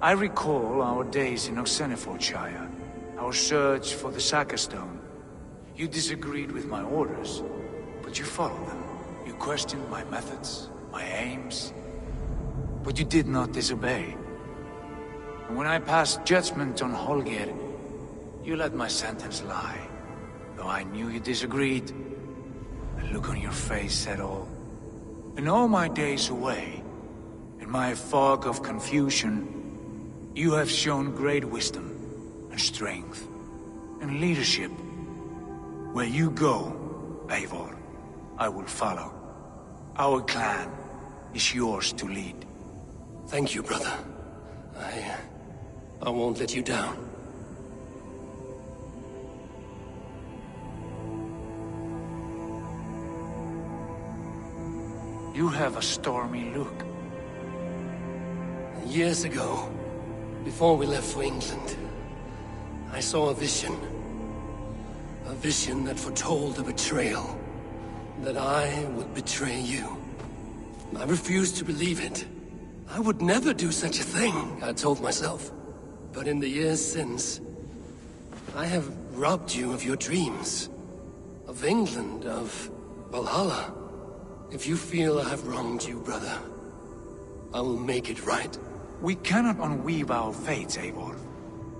I recall our days in Oxenfordshire, our search for the Saka Stone. You disagreed with my orders, but you followed them. You questioned my methods, my aims, but you did not disobey. And when I passed judgment on Holger, you let my sentence lie. Though I knew you disagreed, the look on your face said all. In all my days away, in my fog of confusion, you have shown great wisdom and strength and leadership. Where you go, Eivor, I will follow. Our clan is yours to lead. Thank you, brother. I won't let you down. You have a stormy look. Years ago, before we left for England, I saw a vision. A vision that foretold a betrayal. That I would betray you. I refused to believe it. I would never do such a thing, I told myself. But in the years since, I have robbed you of your dreams. Of England, of Valhalla. If you feel I have wronged you, brother, I will make it right. We cannot unweave our fates, Eivor.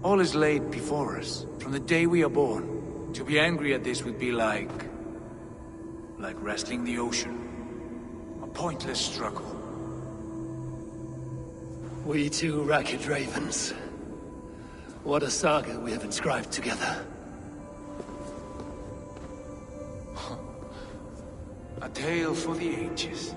All is laid before us, from the day we are born. To be angry at this would be like wrestling the ocean. A pointless struggle. We two ragged ravens. What a saga we have inscribed together. A tale for the ages.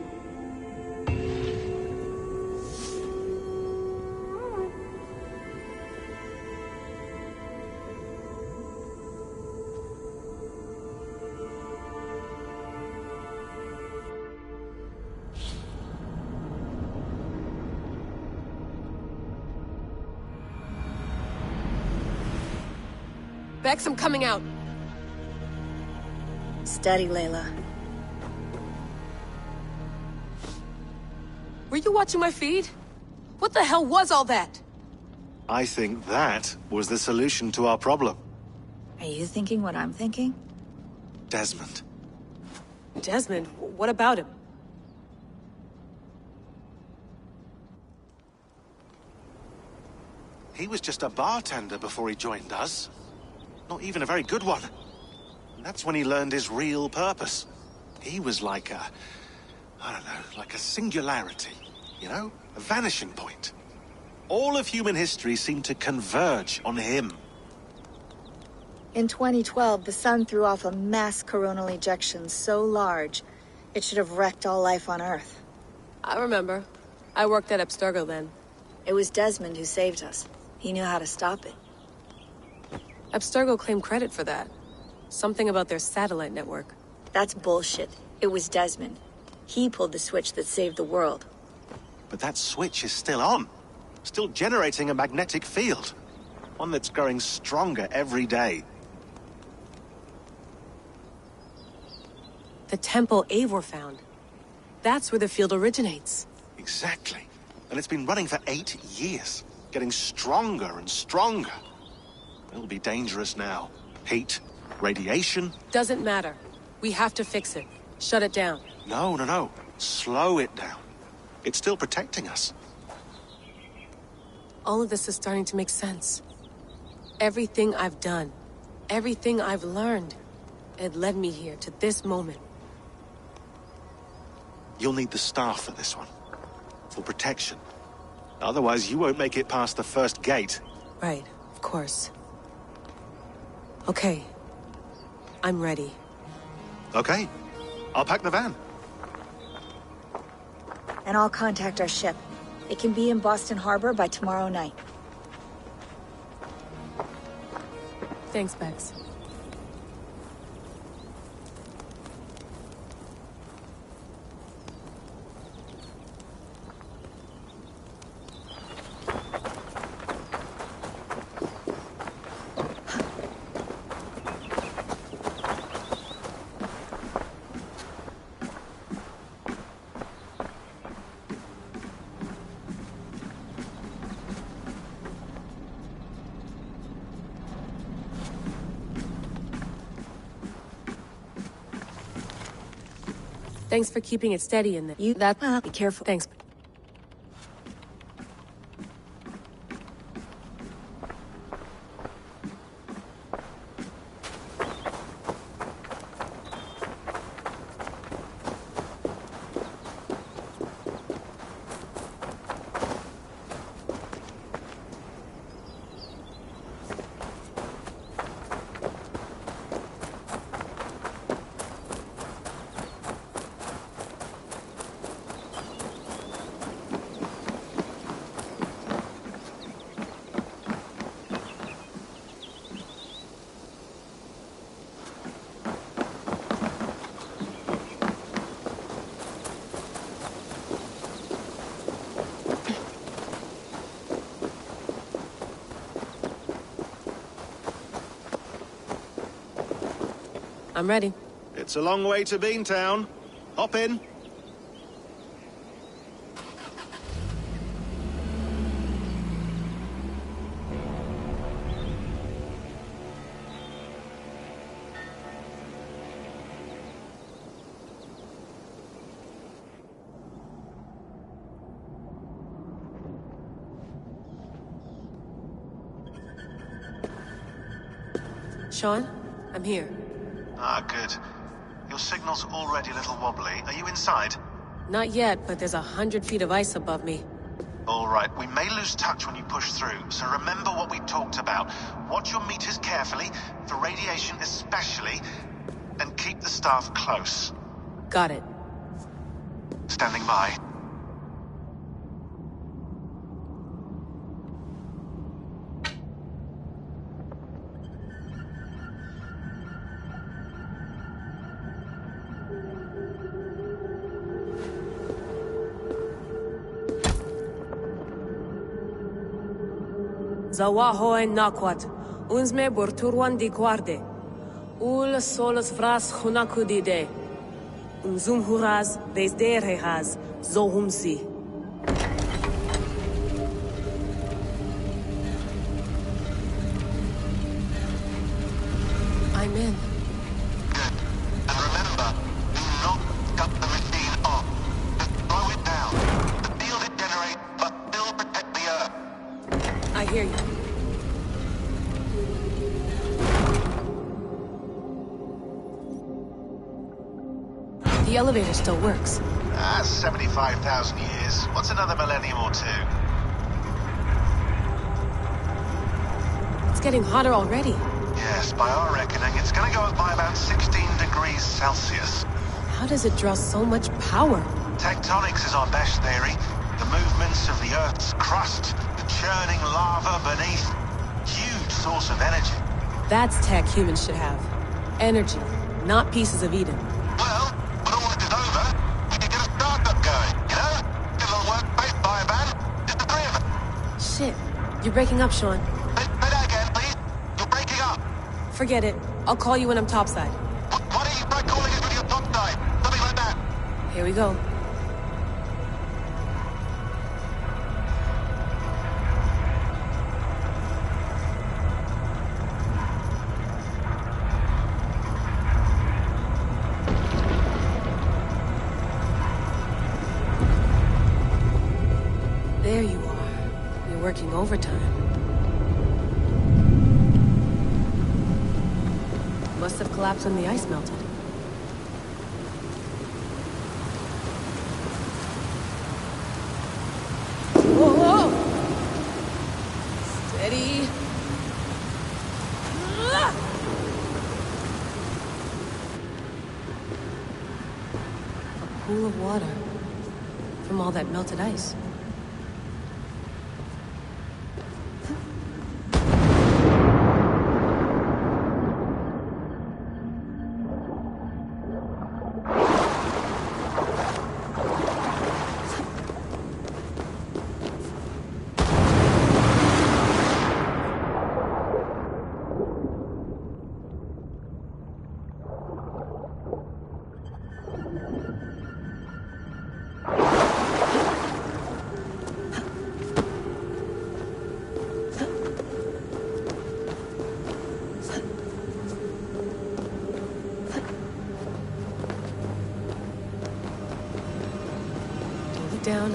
Bex, I'm coming out. Steady, Layla. Were you watching my feed? What the hell was all that? I think that was the solution to our problem. Are you thinking what I'm thinking? Desmond. Desmond? What about him? He was just a bartender before he joined us. Not even a very good one. And that's when he learned his real purpose. He was like a... I don't know, like a singularity. You know? A vanishing point. All of human history seemed to converge on him. In 2012, the sun threw off a mass coronal ejection so large, it should have wrecked all life on Earth. I remember. I worked at Abstergo then. It was Desmond who saved us. He knew how to stop it. Abstergo claimed credit for that. Something about their satellite network. That's bullshit. It was Desmond. He pulled the switch that saved the world. But that switch is still on. Still generating a magnetic field. One that's growing stronger every day. The temple Eivor found. That's where the field originates. Exactly. And it's been running for 8 years. Getting stronger and stronger. It'll be dangerous now. Heat, radiation. Doesn't matter. We have to fix it. Shut it down. No. Slow it down. It's still protecting us. All of this is starting to make sense. Everything I've done, everything I've learned, it led me here to this moment. You'll need the staff for this one. For protection. Otherwise, you won't make it past the first gate. Right, of course. Okay. I'm ready. Okay. I'll pack the van. And I'll contact our ship. It can be in Boston Harbor by tomorrow night. Thanks, Bex. Thanks for keeping it steady in there. Be careful. Thanks. I'm ready. It's a long way to Beantown. Hop in. Sean, I'm here. Ah, good. Your signal's already a little wobbly. Are you inside? Not yet, but there's 100 feet of ice above me. All right, we may lose touch when you push through, so remember what we talked about. Watch your meters carefully, for radiation especially, and keep the staff close. Got it. Standing by. Zawaho en nakwat, unsme borturwan di guarde. Ul solos vras hunakudide. Unzum huraz, vesderehaz, zohumsi. I'm in. Good. And remember, do not cut the machine off. Just slow it down. The field it generates, but still protect the Earth. I hear you. The elevator still works. 75,000 years. What's another millennium or two? It's getting hotter already. Yes, by our reckoning, it's gonna go up by about 16 degrees Celsius. How does it draw so much power? Tectonics is our best theory. The movements of the Earth's crust, the churning lava beneath. Huge source of energy. That's tech humans should have. Energy, not pieces of Eden. Well, when all this is over, we can get a startup going, you know? Get a little workspace, buy a van, just the three of us. Shit, you're breaking up, Sean. Say that again, please. You're breaking up. Forget it. I'll call you when I'm topside. Why don't you try calling us when you're topside? Something like that. Here we go. There you are. You're working overtime. Must have collapsed when the ice melted. Whoa, whoa! Steady. A pool of water from all that melted ice. Down.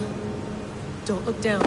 Don't look down.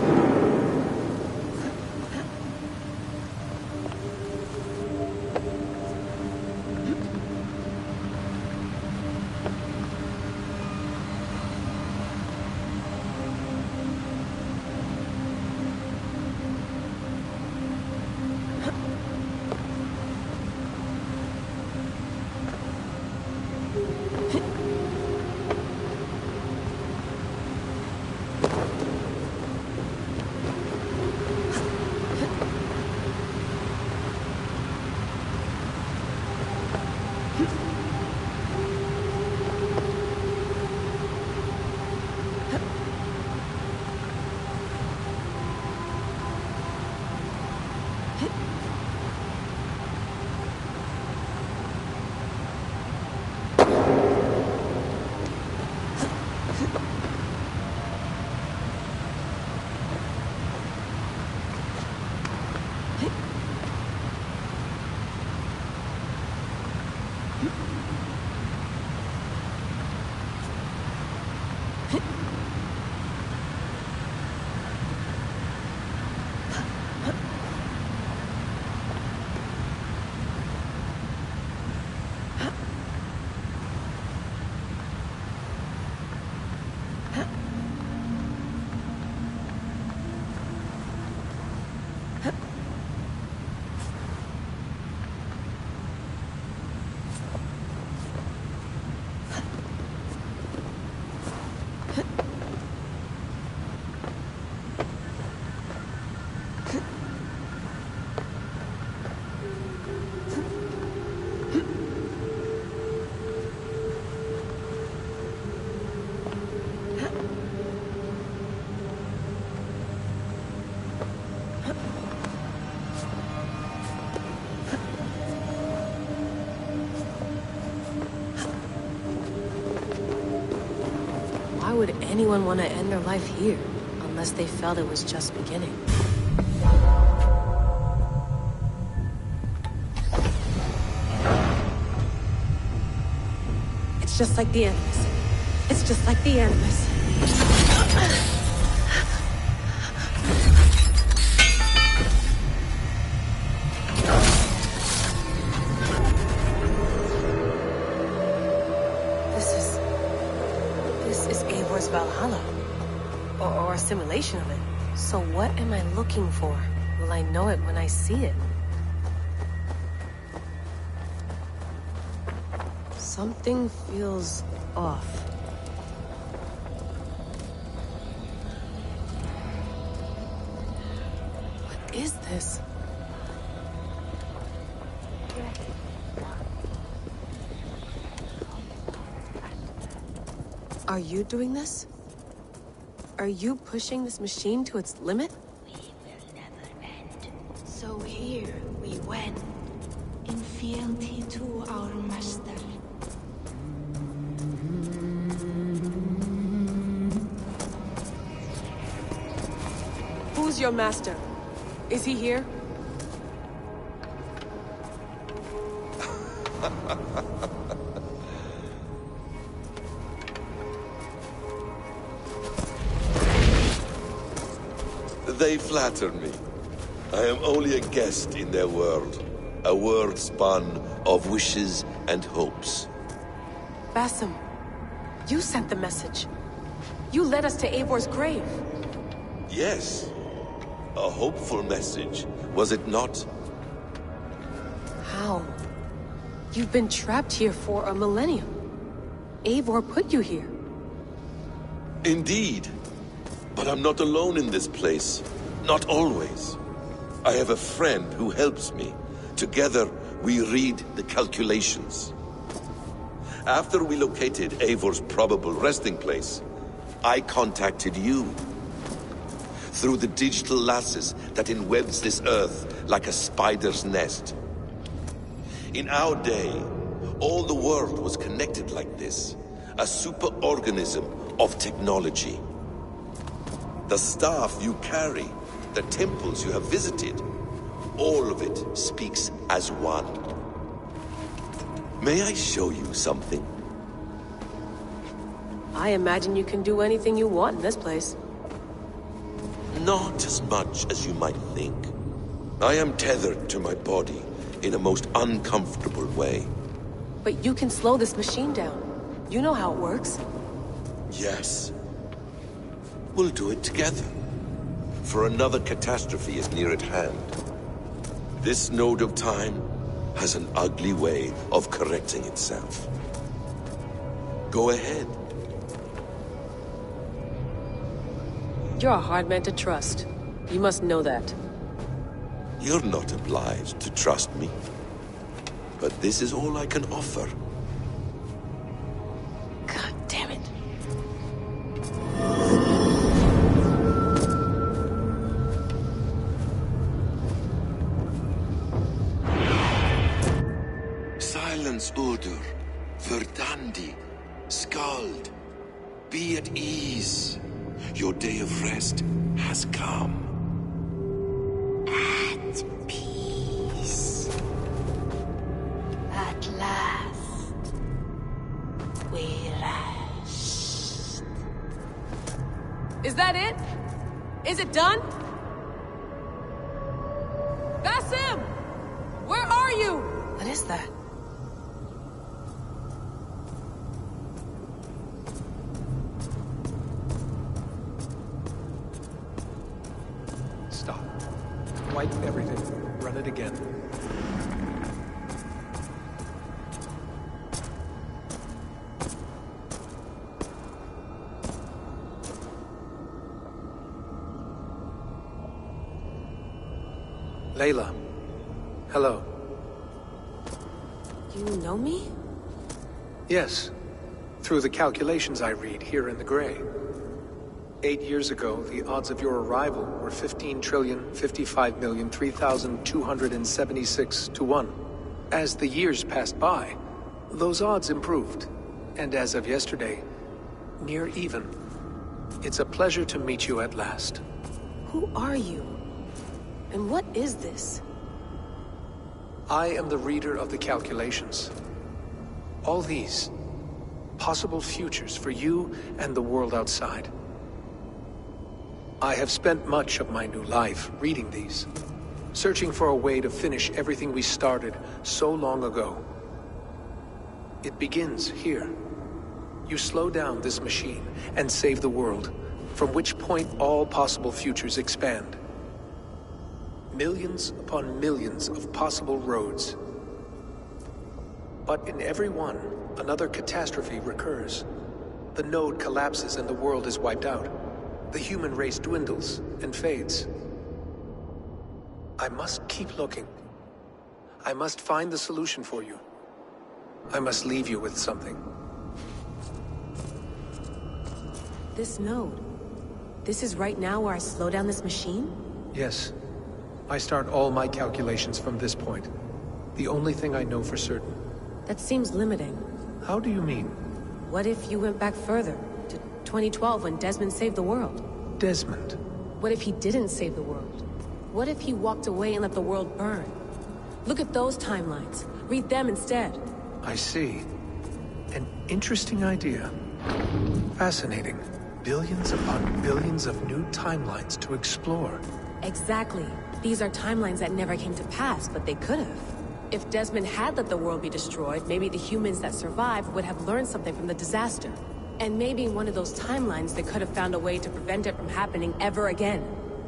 Why would anyone want to end their life here, unless they felt it was just beginning? It's just like the Animus. It's just like the Animus. This is Eivor's Valhalla. Or a simulation of it. So what am I looking for? Will I know it when I see it? Something feels off. What is this? Are you doing this? Are you pushing this machine to its limit? We will never end. So here we went, in fealty to our master. Who's your master? Is he here? They flatter me. I am only a guest in their world. A world spun of wishes and hopes. Basim, you sent the message. You led us to Eivor's grave. Yes. A hopeful message, was it not? How? You've been trapped here for a millennium. Eivor put you here. Indeed. But I'm not alone in this place. Not always. I have a friend who helps me. Together, we read the calculations. After we located Eivor's probable resting place, I contacted you. Through the digital lasses that enwebs this earth like a spider's nest. In our day, all the world was connected like this. A superorganism of technology. The staff you carry, the temples you have visited, all of it speaks as one. May I show you something? I imagine you can do anything you want in this place. Not as much as you might think. I am tethered to my body in a most uncomfortable way. But you can slow this machine down. You know how it works. Yes. We'll do it together. For another catastrophe is near at hand. This node of time has an ugly way of correcting itself. Go ahead. You're a hard man to trust. You must know that. You're not obliged to trust me. But this is all I can offer. God damn it. Silence, Uldur. Verdandi. Skald. Be at ease. Your day of rest has come. At peace. At last. We rest. Is that it? Is it done? Basim! Where are you? What is that? Stop. Wipe everything. Run it again. Layla. Hello. You know me? Yes. Through the calculations I read here in the Gray. 8 years ago, the odds of your arrival were 15,055,003,276 to 1. As the years passed by, those odds improved. And as of yesterday, near even. It's a pleasure to meet you at last. Who are you? And what is this? I am the reader of the calculations. All these, possible futures for you and the world outside. I have spent much of my new life reading these, searching for a way to finish everything we started so long ago. It begins here. You slow down this machine and save the world, from which point all possible futures expand. Millions upon millions of possible roads. But in every one, another catastrophe recurs. The node collapses and the world is wiped out. The human race dwindles and fades. I must keep looking. I must find the solution for you. I must leave you with something. this node. This is right now where I slow down this machine? Yes. I start all my calculations from this point. The only thing I know for certain. That seems limiting. How do you mean? What if you went back further, to 2012 when Desmond saved the world? Desmond? What if he didn't save the world? What if he walked away and let the world burn? Look at those timelines. Read them instead. I see. An interesting idea. Fascinating. Billions upon billions of new timelines to explore. Exactly. These are timelines that never came to pass, but they could have. If Desmond had let the world be destroyed, maybe the humans that survived would have learned something from the disaster. And maybe in one of those timelines they could have found a way to prevent it from happening ever again.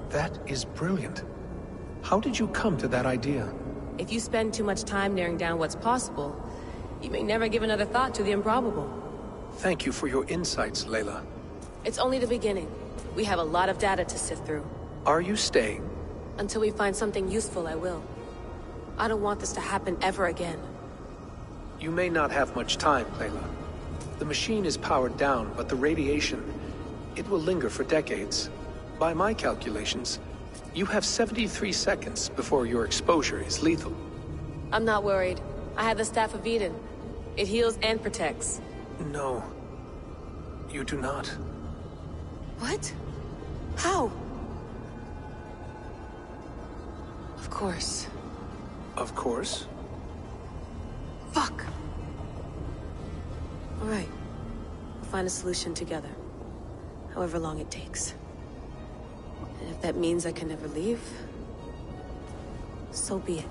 That is brilliant. How did you come to that idea? If you spend too much time narrowing down what's possible, you may never give another thought to the improbable. Thank you for your insights, Layla. It's only the beginning. We have a lot of data to sift through. Are you staying? Until we find something useful, I will. I don't want this to happen ever again. You may not have much time, Layla. The machine is powered down, but the radiation, it will linger for decades. By my calculations, you have 73 seconds before your exposure is lethal. I'm not worried. I have the Staff of Eden. It heals and protects. No. You do not. What? How? Of course. Of course? Fuck! Alright. We'll find a solution together. However long it takes. And if that means I can never leave, so be it.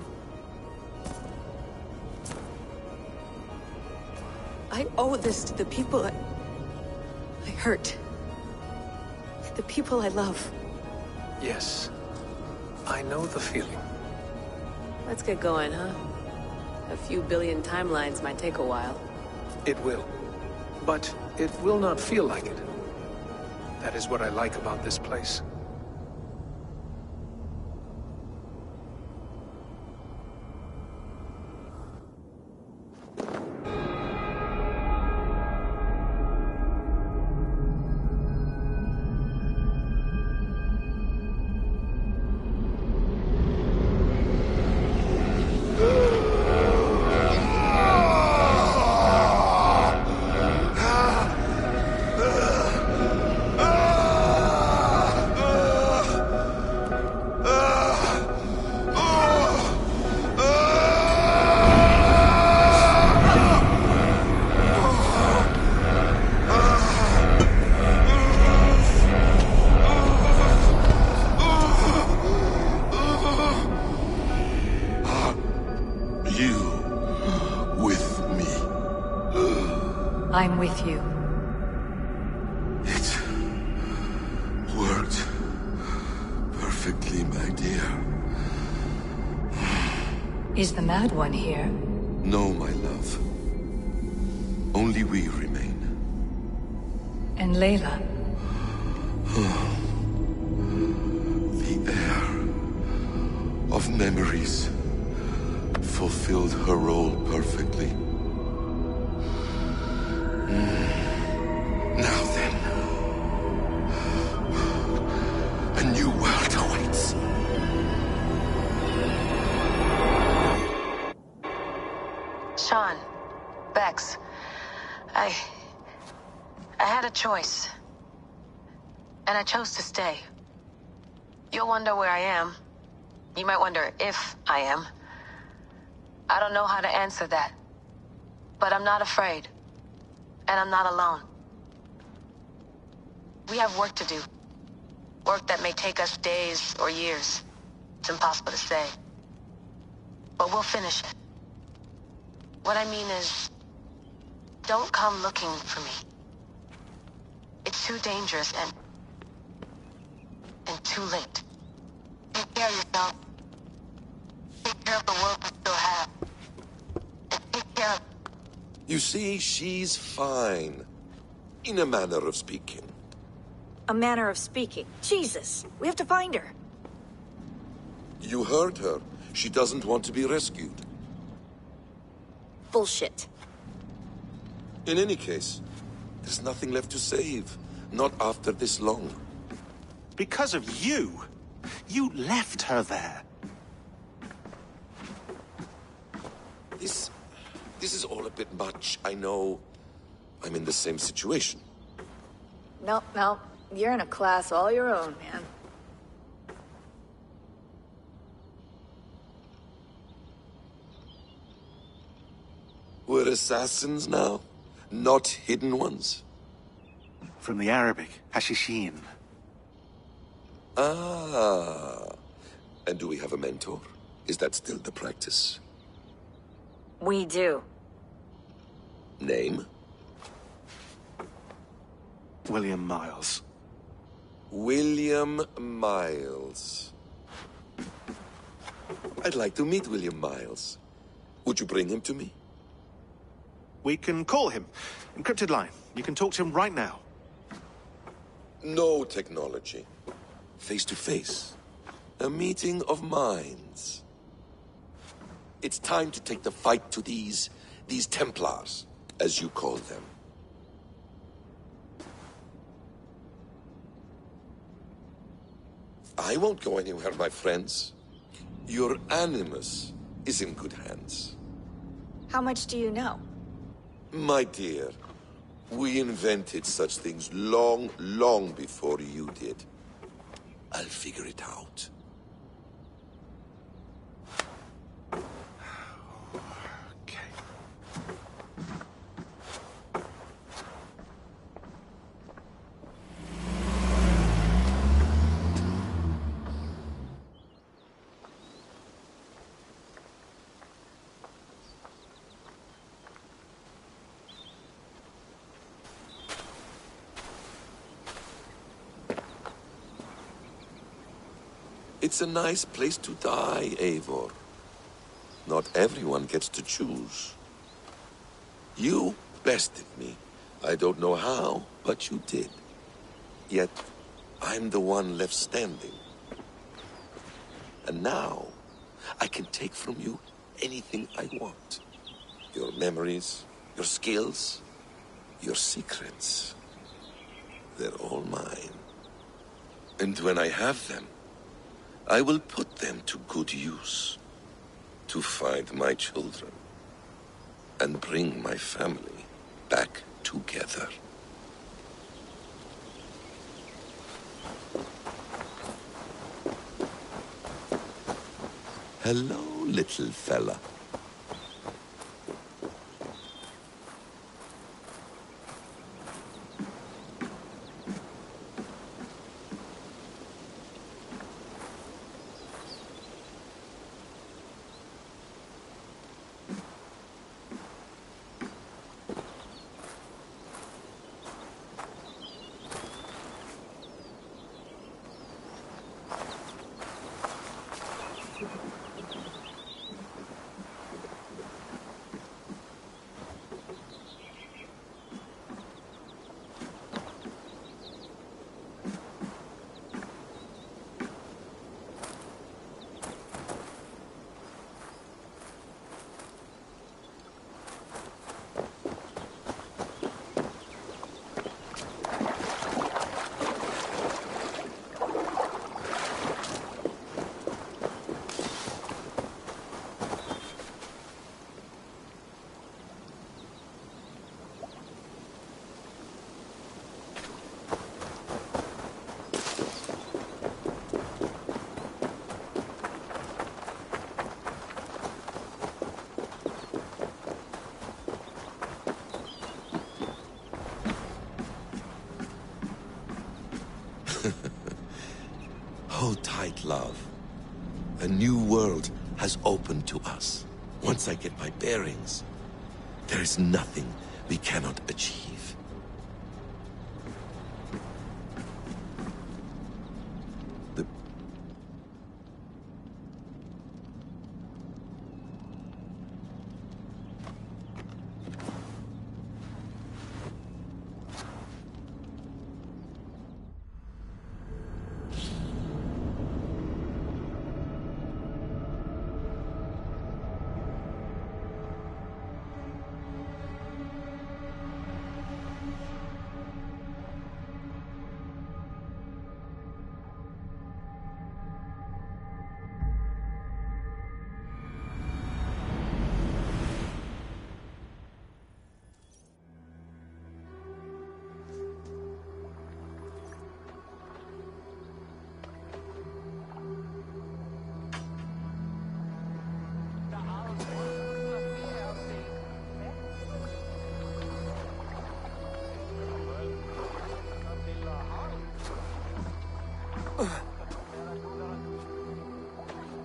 I owe this to the people I hurt. The people I love. Yes. I know the feeling. Let's get going, huh? A few billion timelines might take a while. It will. But it will not feel like it. That is what I like about this place. I'm with you. It worked perfectly, my dear. Is the Mad One here? No, my love. Only we remain. And Layla? The air of memories fulfilled her role perfectly. Now then, a new world awaits. Sean, Bex, I had a choice. And I chose to stay. You'll wonder where I am. You might wonder if I am. I don't know how to answer that. But I'm not afraid. And I'm not alone. We have work to do. Work that may take us days or years. It's impossible to say. But we'll finish it. What I mean is, don't come looking for me. It's too dangerous and too late. Take care of yourself. Take care of the world we still have. And take care of... You see, she's fine. In a manner of speaking. A manner of speaking. Jesus, we have to find her. You heard her. She doesn't want to be rescued. Bullshit. In any case, there's nothing left to save. Not after this long. Because of you. You left her there. This is all a bit much. I know I'm in the same situation. Nope, nope. You're in a class all your own, man. We're assassins now, not hidden ones. From the Arabic, Hashishin. Ah. And do we have a mentor? Is that still the practice? We do. Name? William Miles. William Miles. I'd like to meet William Miles. Would you bring him to me? We can call him. Encrypted line. You can talk to him right now. No technology. Face to face. A meeting of minds. It's time to take the fight to these Templars, as you call them. I won't go anywhere, my friends. Your Animus is in good hands. How much do you know? My dear, we invented such things long, long before you did. I'll figure it out. It's a nice place to die, Eivor. Not everyone gets to choose. You bested me. I don't know how, but you did. Yet, I'm the one left standing. And now, I can take from you anything I want. Your memories, your skills, your secrets. They're all mine. And when I have them, I will put them to good use. To find my children. And bring my family back together. Hello, little fella. Hold tight, love. A new world has opened to us. Once I get my bearings, there is nothing we cannot achieve.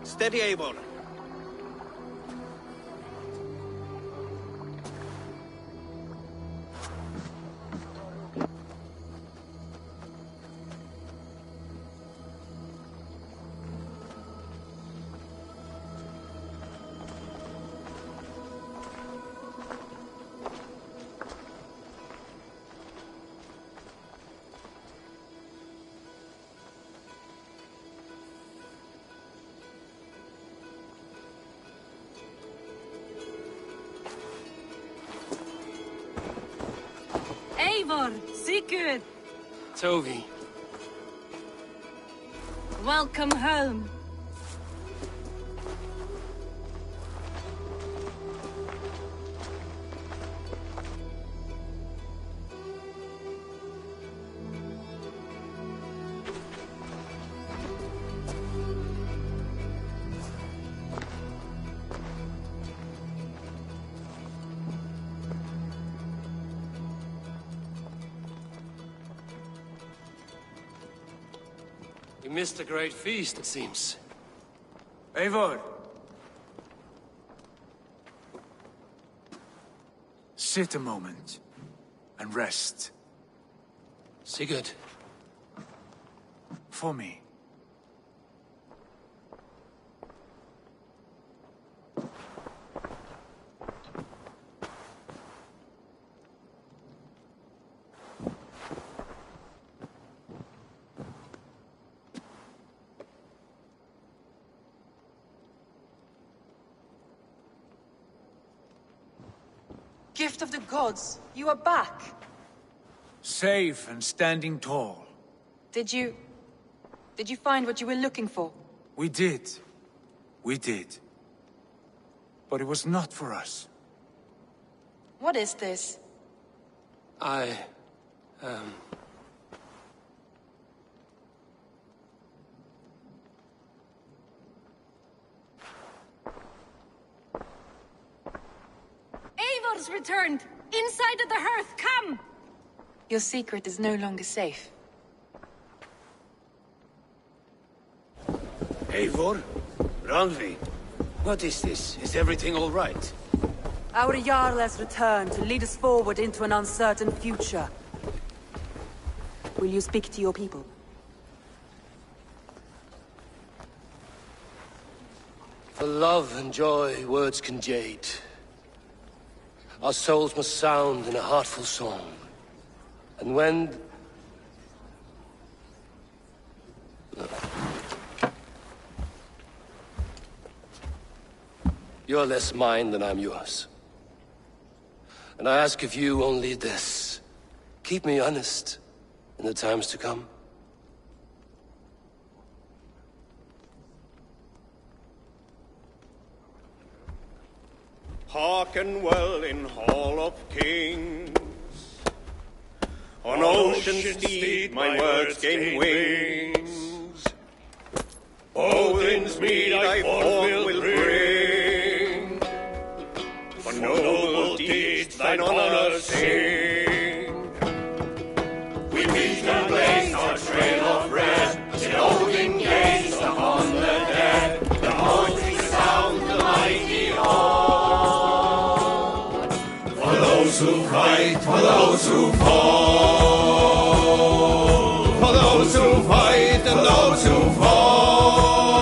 Steady, Eivor. Eivor, Sigurd, Tovi. welcome home. You missed a great feast, it seems. Eivor! Sit a moment and rest. Sigurd. For me. Gift of the gods, you are back. Safe and standing tall. Did you find what you were looking for? We did. We did. But it was not for us. What is this? Eivor's returned! Inside of the hearth, come! Your secret is no longer safe. Eivor? Randvi? What is this? Is everything all right? Our Jarl has returned to lead us forward into an uncertain future. Will you speak to your people? For love and joy, words can jade. Our souls must sound in a heartful song. And when... You're less mine than I'm yours. And I ask of you only this. Keep me honest in the times to come. Hearken well in Hall of Kings. On ocean's steed my words gain wings. Odin's mead I forth will bring. For noble deeds thine honor sing. We meet and place our trail of red. Till Odin gaze upon the dead. The horns resound the mighty hall. For those who fight, for those who fall. For those who fight and those who fall.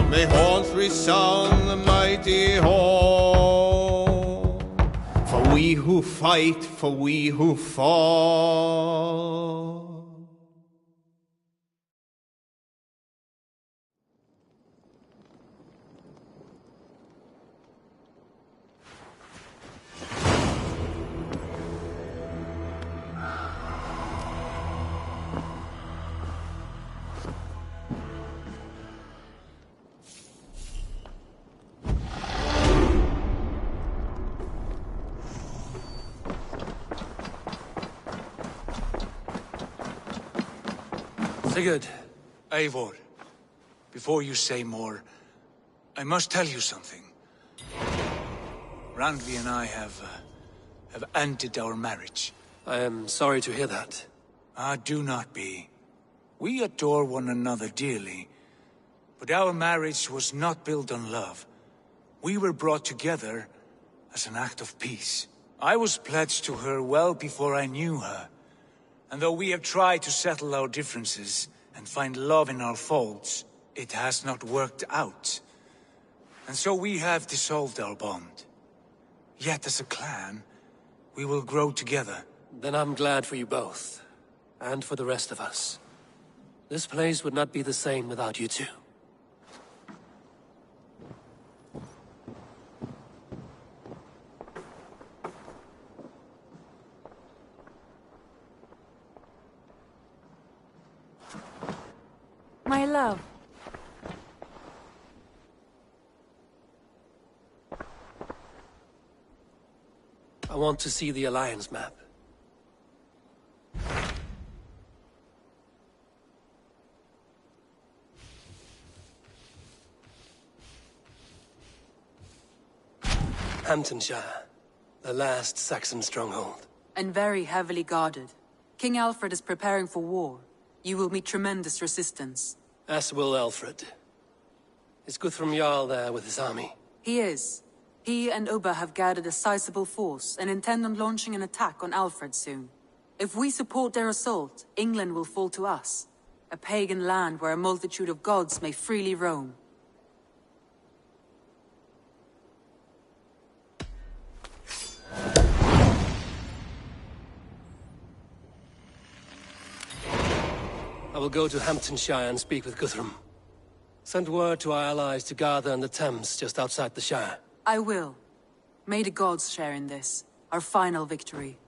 May horns resound the mighty hall. For we who fight, for we who fall. Sigurd. Eivor, before you say more, I must tell you something. Randvi and I have ended our marriage. I am sorry to hear that. Do not be. We adore one another dearly, but our marriage was not built on love. We were brought together as an act of peace. I was pledged to her well before I knew her, and though we have tried to settle our differences and find love in our faults, it has not worked out. And so we have dissolved our bond. Yet as a clan, we will grow together. Then I'm glad for you both, and for the rest of us. This place would not be the same without you two. My love. I want to see the Alliance map. Hamptonshire, the last Saxon stronghold. And very heavily guarded. King Alfred is preparing for war. You will meet tremendous resistance. As will Alfred. Is Guthrum Jarl there with his army? He is. He and Ubba have gathered a sizable force and intend on launching an attack on Alfred soon. If we support their assault, England will fall to us. A pagan land where a multitude of gods may freely roam. I will go to Hamptonshire and speak with Guthrum. Send word to our allies to gather in the Thames just outside the Shire. I will. May the gods share in this, our final victory.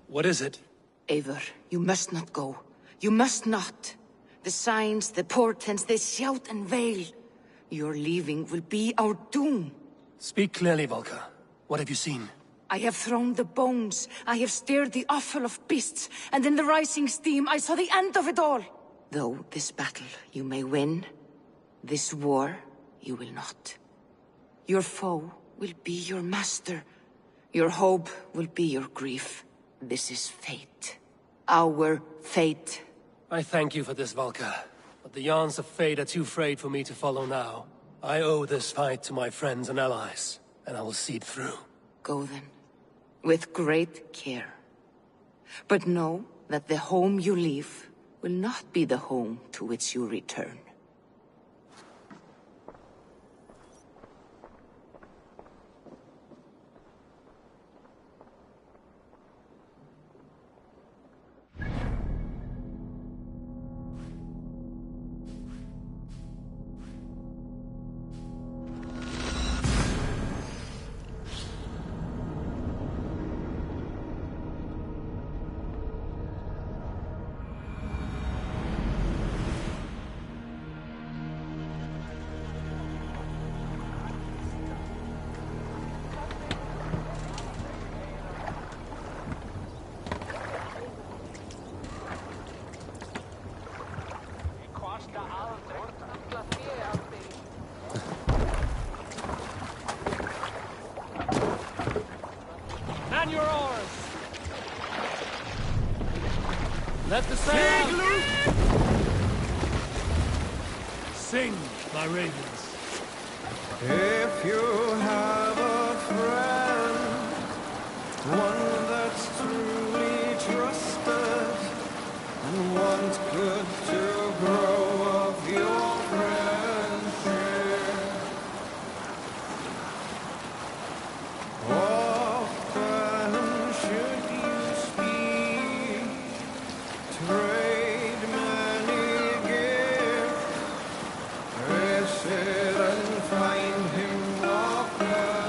What is it? Eivor, you must not go. You must not. The signs, the portents, they shout and wail. Your leaving will be our doom. Speak clearly, Volker. What have you seen? I have thrown the bones. I have stirred the offal of beasts. And in the rising steam, I saw the end of it all. Though this battle you may win, this war you will not. Your foe will be your master. Your hope will be your grief. This is fate. Our fate. I thank you for this, Volker. But the yarns of fate are too frayed for me to follow now. I owe this fight to my friends and allies, and I will see it through. Go then, with great care. But know that the home you leave will not be the home to which you return. Man your oars! Let the sail loose! Sing, my ravens. If you have a friend, one that's truly trusted, and wants good to grow of your friendship, often should you speak, trade many gifts, visit and find him walking.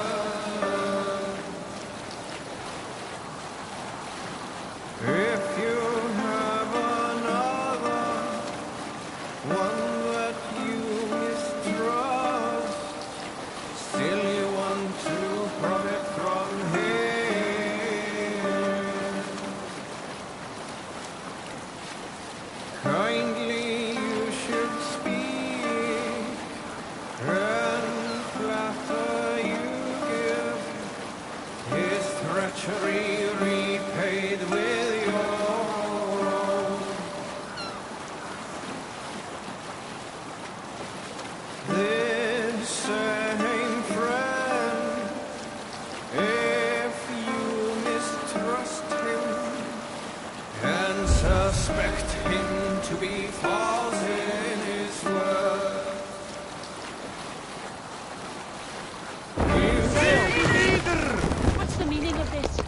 him to be false in his word. What's the meaning of this?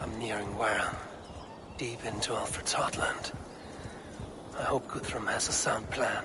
I'm nearing Warren, deep into Alfred's heartland. I hope Guthrum has a sound plan.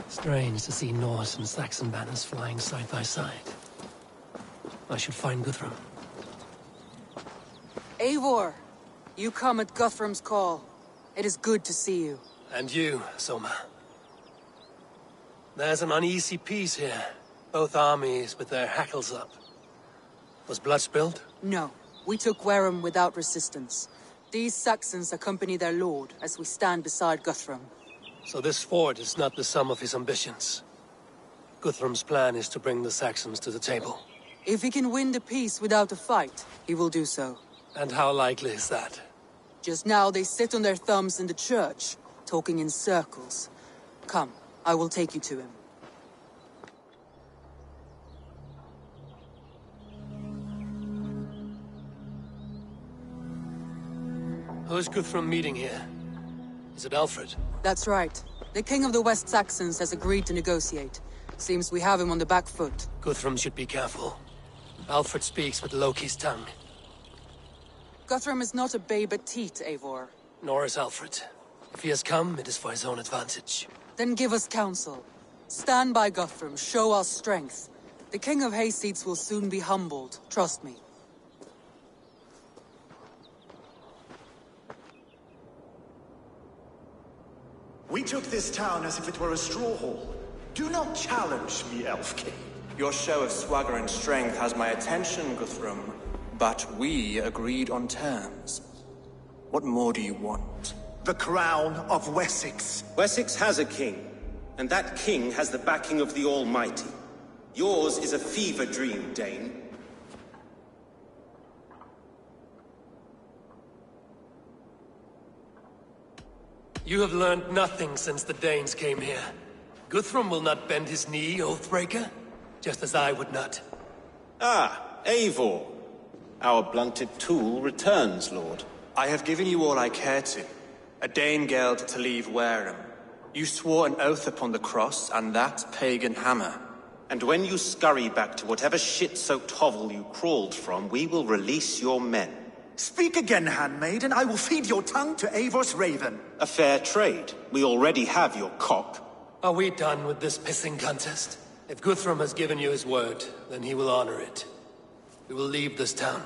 Strange to see Norse and Saxon banners flying side by side. I should find Guthrum. Eivor! You come at Guthrum's call. It is good to see you. And you, Soma. There's an uneasy peace here. Both armies with their hackles up. Was blood spilled? No. We took Wareham without resistance. These Saxons accompany their lord as we stand beside Guthrum. So this fort is not the sum of his ambitions. Guthrum's plan is to bring the Saxons to the table. If he can win the peace without a fight, he will do so. And how likely is that? Just now they sit on their thumbs in the church, talking in circles. Come, I will take you to him. Who is Guthrum meeting here? Is it Alfred? That's right. The King of the West Saxons has agreed to negotiate. Seems we have him on the back foot. Guthrum should be careful. Alfred speaks with Loki's tongue. Guthrum is not a babe at teat, Eivor. Nor is Alfred. If he has come, it is for his own advantage. Then give us counsel. Stand by Guthrum, show our strength. The King of Hayseeds will soon be humbled, trust me. We took this town as if it were a straw hall. Do not challenge me, Elf King. Your show of swagger and strength has my attention, Guthrum. But we agreed on terms. What more do you want? The crown of Wessex. Wessex has a king, and that king has the backing of the Almighty. Yours is a fever dream, Dane. You have learned nothing since the Danes came here. Guthrum will not bend his knee, Oathbreaker, just as I would not. Ah, Eivor. Our blunted tool returns, Lord. I have given you all I care to. A Danegeld to leave Wareham. You swore an oath upon the cross, and that pagan hammer. And when you scurry back to whatever shit-soaked hovel you crawled from, we will release your men. Speak again, handmaid, and I will feed your tongue to Eivor's raven. A fair trade. We already have your cock. Are we done with this pissing contest? If Guthrum has given you his word, then he will honor it. We will leave this town.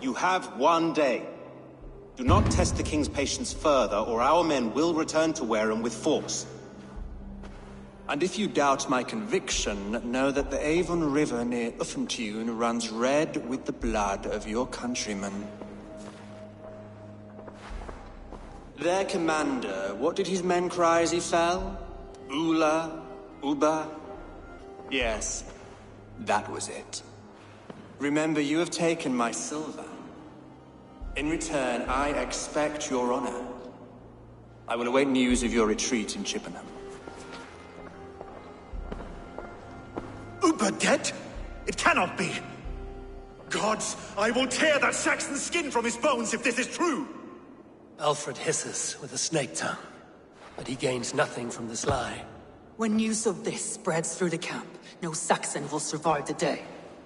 You have 1 day. Do not test the King's patience further, or our men will return to Wareham with force. And if you doubt my conviction, know that the Avon River near Uffentune runs red with the blood of your countrymen. Their commander, what did his men cry as he fell? Ula? Uba? Yes, that was it. Remember, you have taken my silver. In return, I expect your honor. I will await news of your retreat in Chippenham. Uber dead? It cannot be. Gods, I will tear that Saxon's skin from his bones if this is true. Alfred hisses with a snake tongue, but he gains nothing from this lie. When news of this spreads through the camp, no Saxon will survive the day.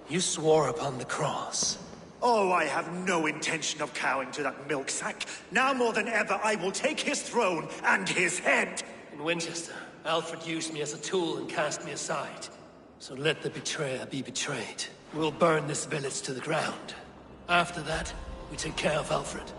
You swore upon the cross. Oh, I have no intention of cowing to that milk sack. Now more than ever, I will take his throne and his head. In Winchester, Alfred used me as a tool and cast me aside. So let the betrayer be betrayed. We'll burn this village to the ground. After that, we take care of Alfred.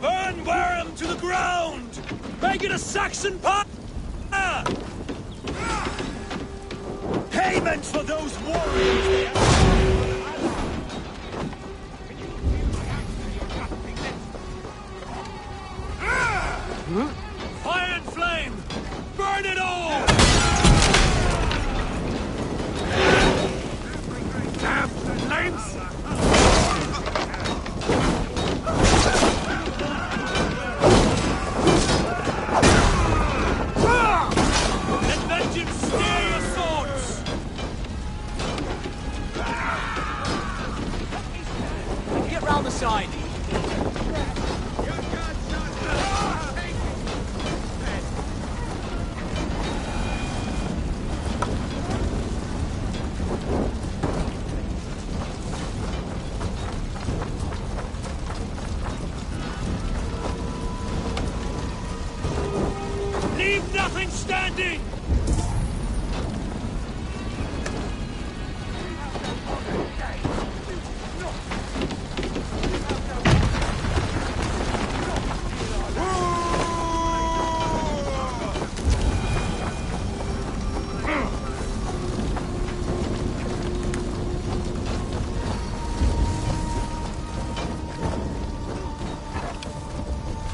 Burn Wareham to the ground! Make it a Saxon pie! Payment for those warriors! Fire and flame! Burn it all! Damn flames! Let vengeance steer your swords! Get round the side! Leave nothing standing!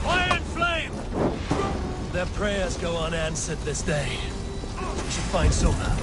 Fire and flame! Their prayers go unanswered this day. We should find Sona.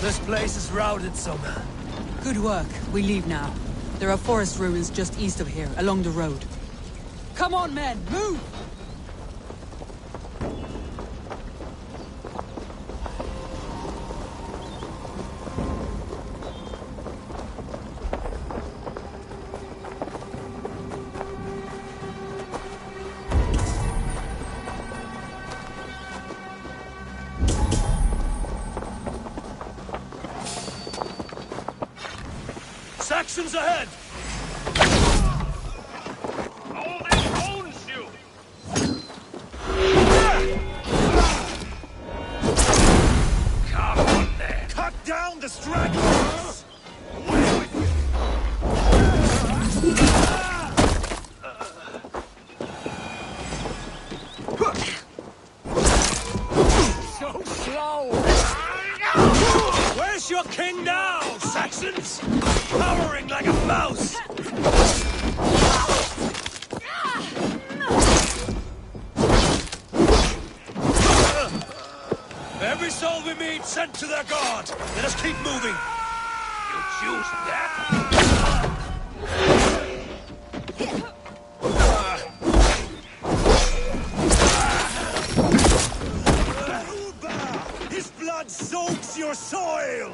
This place is routed, Soma. Good work. We leave now. There are forest ruins just east of here, along the road. Come on, men! Move! Saxons ahead! Come on there! Cut down the stragglers! Away with you! So slow! Where's your king now, Saxons? Cowering like a mouse! Every soul we meet sent to their god! Let us keep moving! You choose that? His blood soaks your soil!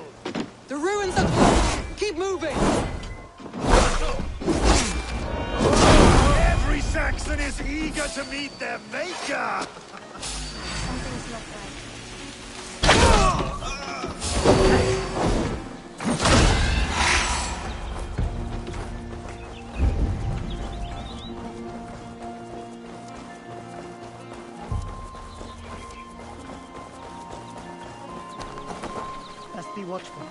The ruins are close! Keep moving! Every Saxon is eager to meet their maker! Something's not right. Be watchful.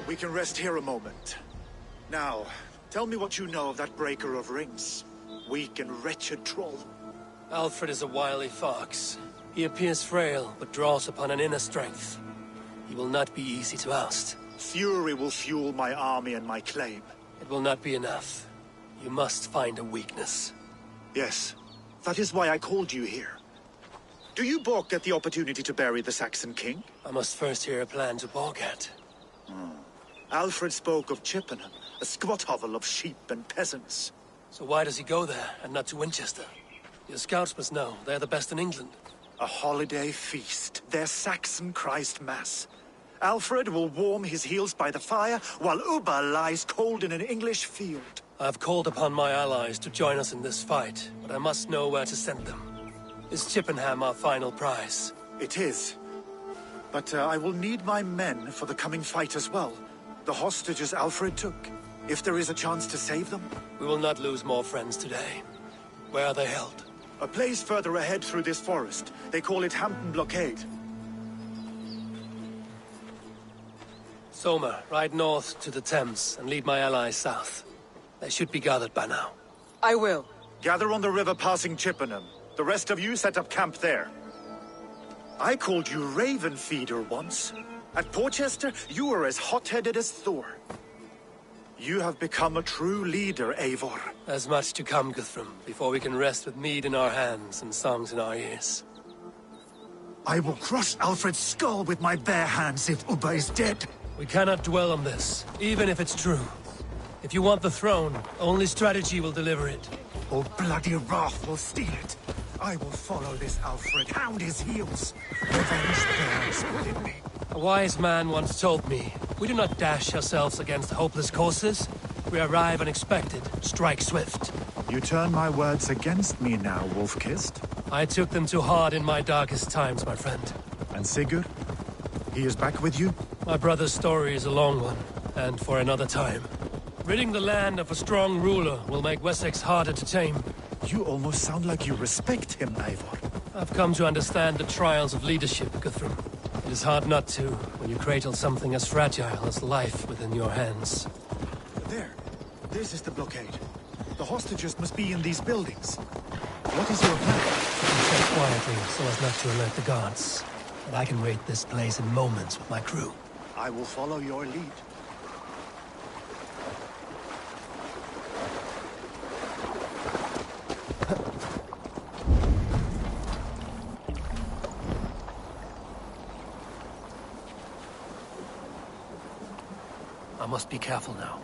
We can rest here a moment. Now, tell me what you know of that Breaker of Rings. Weak and wretched troll. Alfred is a wily fox. He appears frail, but draws upon an inner strength. He will not be easy to oust. Fury will fuel my army and my claim. It will not be enough. You must find a weakness. Yes, that is why I called you here. Do you balk at the opportunity to bury the Saxon king? I must first hear a plan to balk at. Alfred spoke of Chippenham, a squat hovel of sheep and peasants. So why does he go there, and not to Winchester? Your scouts must know, they're the best in England. A holiday feast, their Saxon Christ Mass. Alfred will warm his heels by the fire, while Ubba lies cold in an English field. I have called upon my allies to join us in this fight, but I must know where to send them. Is Chippenham our final prize? It is. But I will need my men for the coming fight as well. The hostages Alfred took. If there is a chance to save them. We will not lose more friends today. Where are they held? A place further ahead through this forest. They call it Hampton Blockade. Soma, ride north to the Thames and lead my allies south. They should be gathered by now. I will. Gather on the river passing Chippenham. The rest of you set up camp there. I called you Raven Feeder once. At Porchester, you were as hot-headed as Thor. You have become a true leader, Eivor. There's much to come, Guthrum, before we can rest with mead in our hands and songs in our ears. I will crush Alfred's skull with my bare hands if Ubba is dead. We cannot dwell on this, even if it's true. If you want the throne, only strategy will deliver it. Or bloody wrath will steal it. I will follow this Alfred, hound his heels. Revenge burns within me. A wise man once told me, we do not dash ourselves against hopeless courses. We arrive unexpected, strike swift. You turn my words against me now, Wolf-Kissed. I took them too hard in my darkest times, my friend. And Sigurd? He is back with you? My brother's story is a long one, and for another time. Ridding the land of a strong ruler will make Wessex harder to tame. You almost sound like you respect him, Eivor. I've come to understand the trials of leadership, Guthrum. It is hard not to, when you cradle something as fragile as life within your hands. There. This is the blockade. The hostages must be in these buildings. What is your plan? Tread quietly, so as not to alert the guards. But I can raid this place in moments with my crew. I will follow your lead. I must be careful now.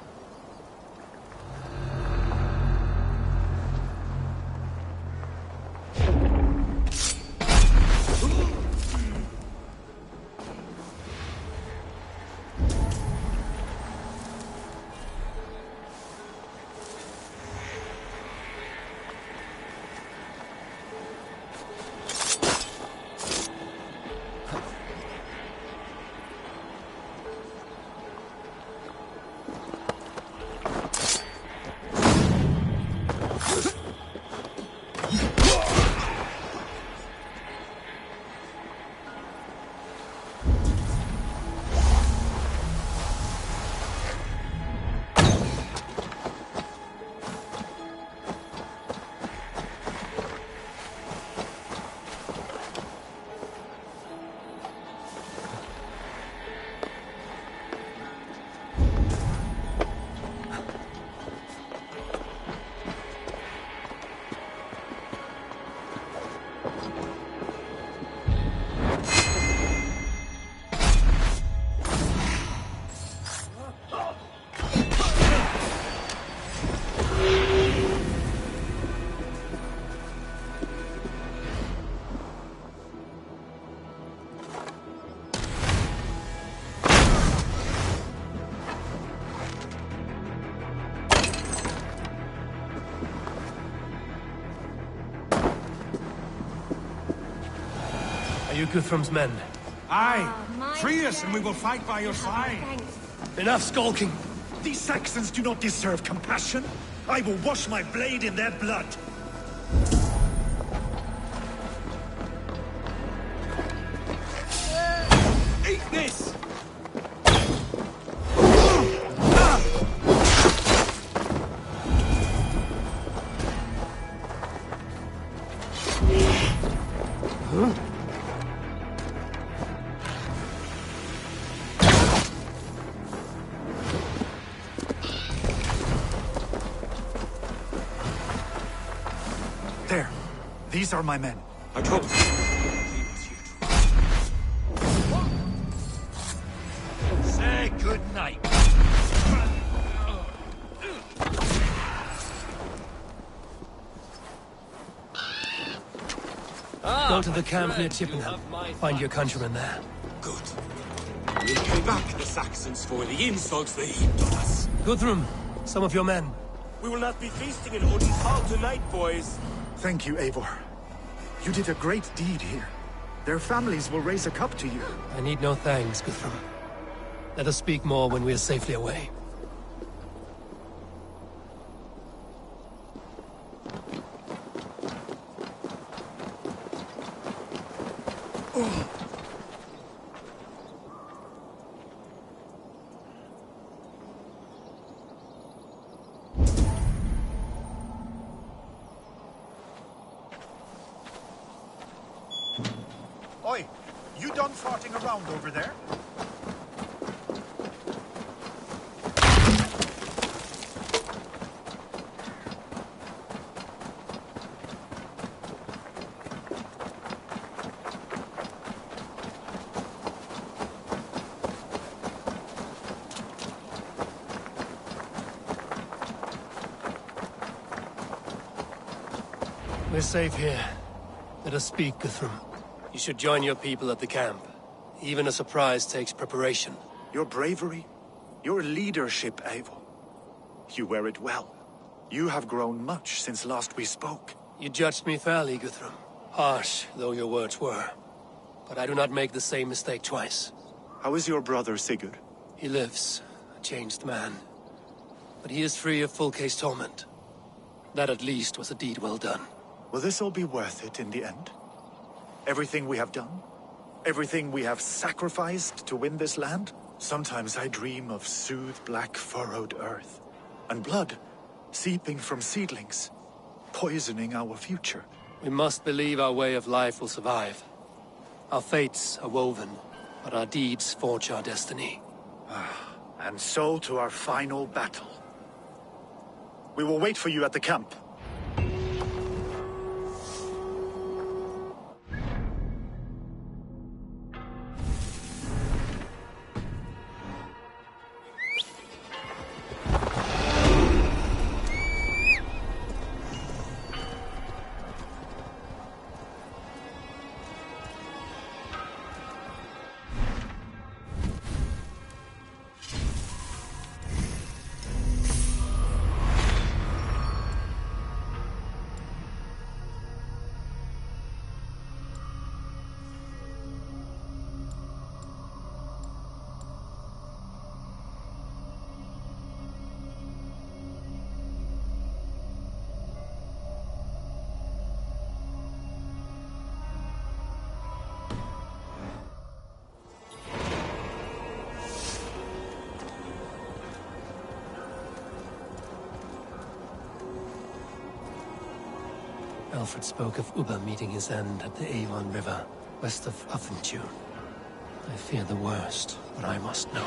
Are you Guthrum's men? Aye! Free us and we will fight by your side! Enough skulking! These Saxons do not deserve compassion! I will wash my blade in their blood! Eat this! There. These are my men. I told you. Say good night. Go to the camp near Chippenham. Find your countrymen there. Good. We'll pay back the Saxons for the insults they heaped on us. Guthrum, some of your men. We will not be feasting in Odin's hall tonight, boys. Thank you, Eivor. You did a great deed here. Their families will raise a cup to you. I need no thanks, Guthrum. Let us speak more when we are safely away. Oi! You done farting around over there? We're safe here. Let us speak, Guthrum. You should join your people at the camp. Even a surprise takes preparation. Your bravery, your leadership, Eivor. You wear it well. You have grown much since last we spoke. You judged me fairly, Guthrum. Harsh though your words were. But I do not make the same mistake twice. How is your brother, Sigurd? He lives, a changed man. But he is free of Fulke's torment. That at least was a deed well done. Will this all be worth it in the end? Everything we have done? Everything we have sacrificed to win this land? Sometimes I dream of soothed black furrowed earth, and blood seeping from seedlings, poisoning our future. We must believe our way of life will survive. Our fates are woven, but our deeds forge our destiny. And so to our final battle. We will wait for you at the camp. Alfred spoke of Ubba meeting his end at the Avon River, west of Uffentune. I fear the worst, but I must know.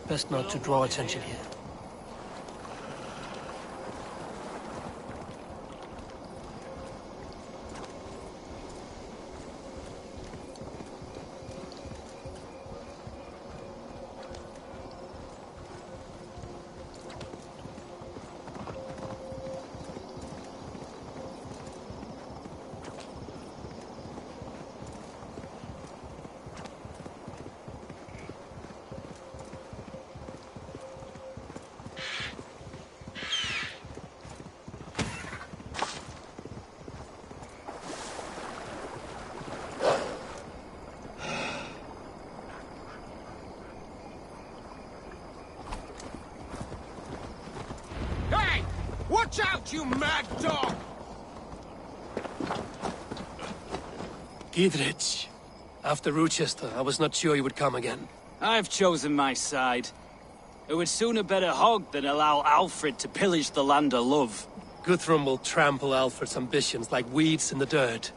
Best not to draw attention here. Watch out, you mad dog! Gidrich. After Rochester, I was not sure you would come again. I've chosen my side. It would sooner bet a hog than allow Alfred to pillage the land of love. Guthrum will trample Alfred's ambitions like weeds in the dirt.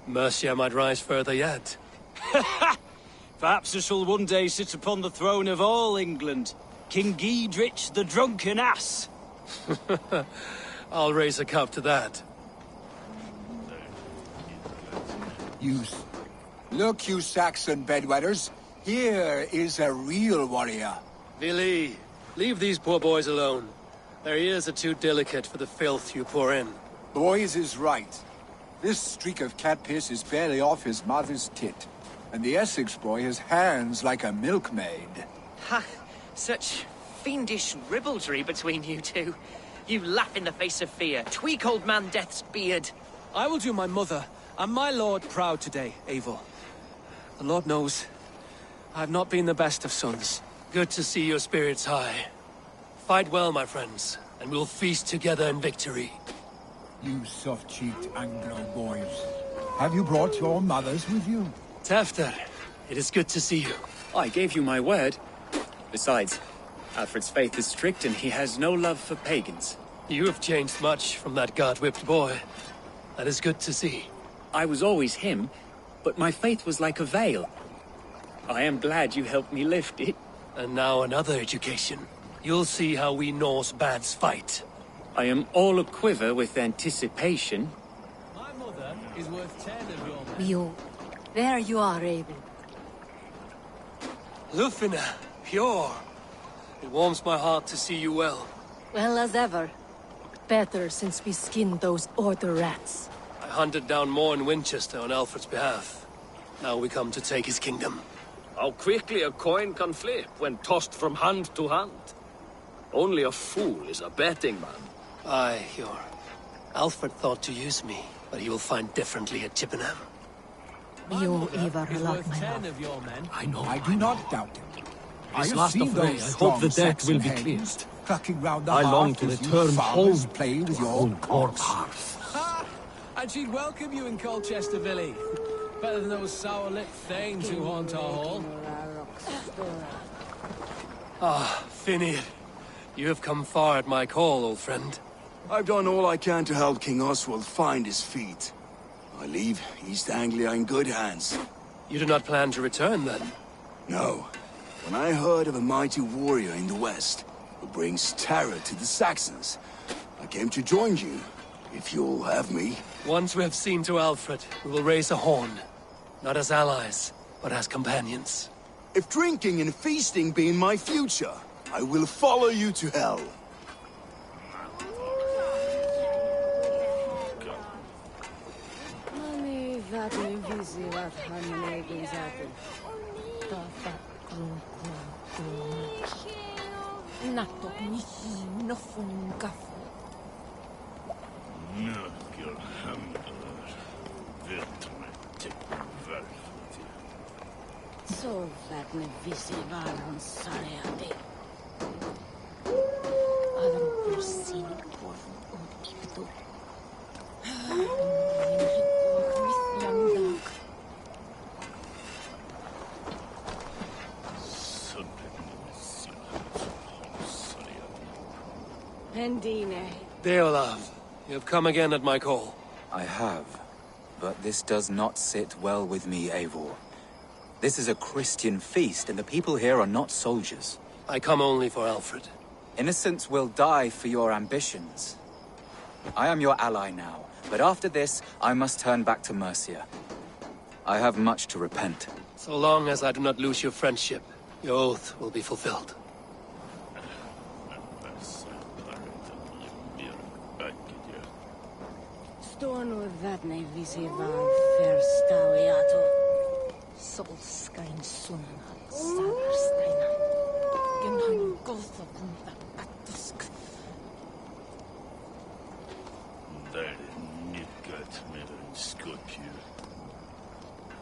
Mercia might rise further yet. Perhaps I shall one day sit upon the throne of all England. King Gidrich the drunken ass. I'll raise a cup to that. Look, you Saxon bedwetters. Here is a real warrior. Vili, leave these poor boys alone. Their ears are too delicate for the filth you pour in. Boys is right. This streak of cat piss is barely off his mother's tit. And the Essex boy has hands like a milkmaid. Ha! Such fiendish ribaldry between you two. You laugh in the face of fear. Tweak old man Death's beard. I will do my mother and my lord proud today, Eivor. The Lord knows, I have not been the best of sons. Good to see your spirits high. Fight well, my friends, and we'll feast together in victory. You soft-cheeked Anglo boys. Have you brought your mothers with you? Tafter, it is good to see you. I gave you my word. Besides, Alfred's faith is strict and he has no love for pagans. You have changed much from that God-whipped boy. That is good to see. I was always him, but my faith was like a veil. I am glad you helped me lift it. And now another education. You'll see how we Norse bands fight. I am all a-quiver with anticipation. My mother is worth 10 of your men. You. There you are, Eivor. Lufina, pure. It warms my heart to see you well. Well as ever. Better since we skinned those Order rats. I hunted down more in Winchester on Alfred's behalf. Now we come to take his kingdom. How quickly a coin can flip when tossed from hand to hand. Only a fool is a betting man. Aye, Hjor. Alfred thought to use me, but he will find differently at Chippenham. You, Eivor, love my Ten love. of your men. I know. I do not doubt it. I This have last seen affray, those I hope the strong debt will be Saxon cleared. hands clucking round the I long hearth to as you return farmers home play with to your own corpse. Ha! And she'd welcome you in Colchester, Billy. Better than those sour-lipped thanes who haunt our hall. Ah, Finneir. You have come far at my call, old friend. I've done all I can to help King Oswald find his feet. I leave East Anglia in good hands. You do not plan to return, then? No. When I heard of a mighty warrior in the west who brings terror to the Saxons, I came to join you, if you'll have me. Once we have seen to Alfred, we will raise a horn. Not as allies, but as companions. If drinking and feasting be in my future, I will follow you to hell. Så värden visi varan sareati. Adam kursin porvun utkiptu. Pendine. Deolav, you have come again at my call. I have, but this does not sit well with me, Eivor. This is a Christian feast, and the people here are not soldiers. I come only for Alfred. Innocents will die for your ambitions. I am your ally now, but after this, I must turn back to Mercia. I have much to repent. So long as I do not lose your friendship, your oath will be fulfilled. Storno värden visi var förstaviato. Solskain sunnat sagarsteina. Genhan gotha kunta kattosk. Där är nyckat med en skulptur.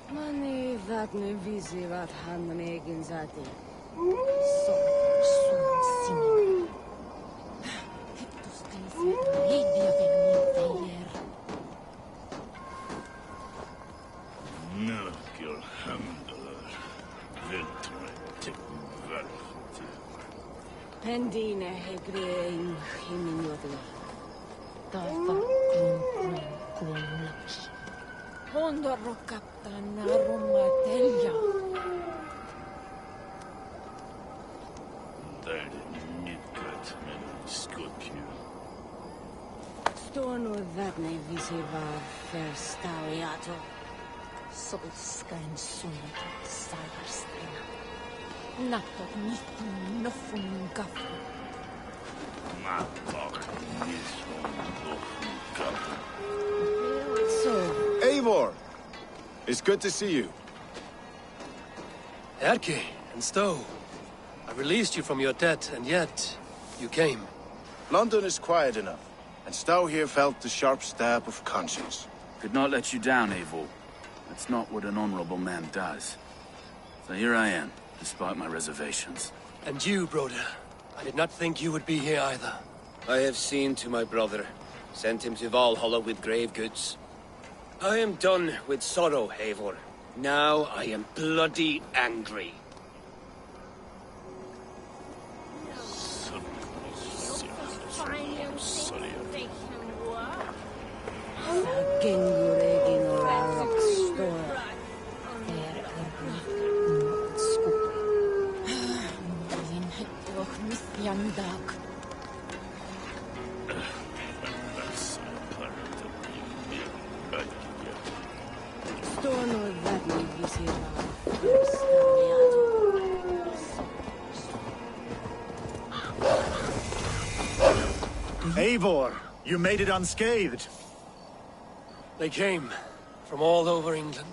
Mani värden visi var han egen zati. Sun sinin. Hittoskain svetna heidia vegnin tejer. Nyckelhämndar. Vänt mig till verket. Pendine hegrein himinjodu. Taifa kunnaksi. Hondorro kaptana rumatelja. Där är nyckat med en skulptur. Storno värden visi var förstaviato. Solskain sunnat sagarsteina. Nattot nittun noffun gaffu. Mattak, nisson, loffen, kappen. Så Eivor! It's good to see you. Erke and Stowe. I released you from your debt, and yet you came. London is quiet enough, and Stowe here felt the sharp stab of conscience. Could not let you down, Eivor. That's not what an honorable man does. So here I am, despite my reservations. And you, Broder. I did not think you would be here either. I have seen to my brother. Sent him to Valhalla with grave goods. I am done with sorrow, Eivor. Now I am bloody angry. Eivor, you made it unscathed. They came from all over England.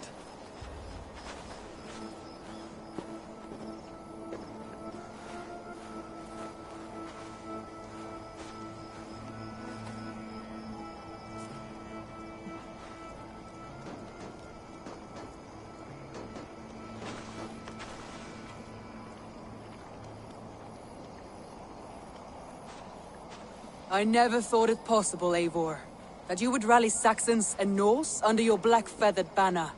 I never thought it possible, Eivor, that you would rally Saxons and Norse under your black-feathered banner.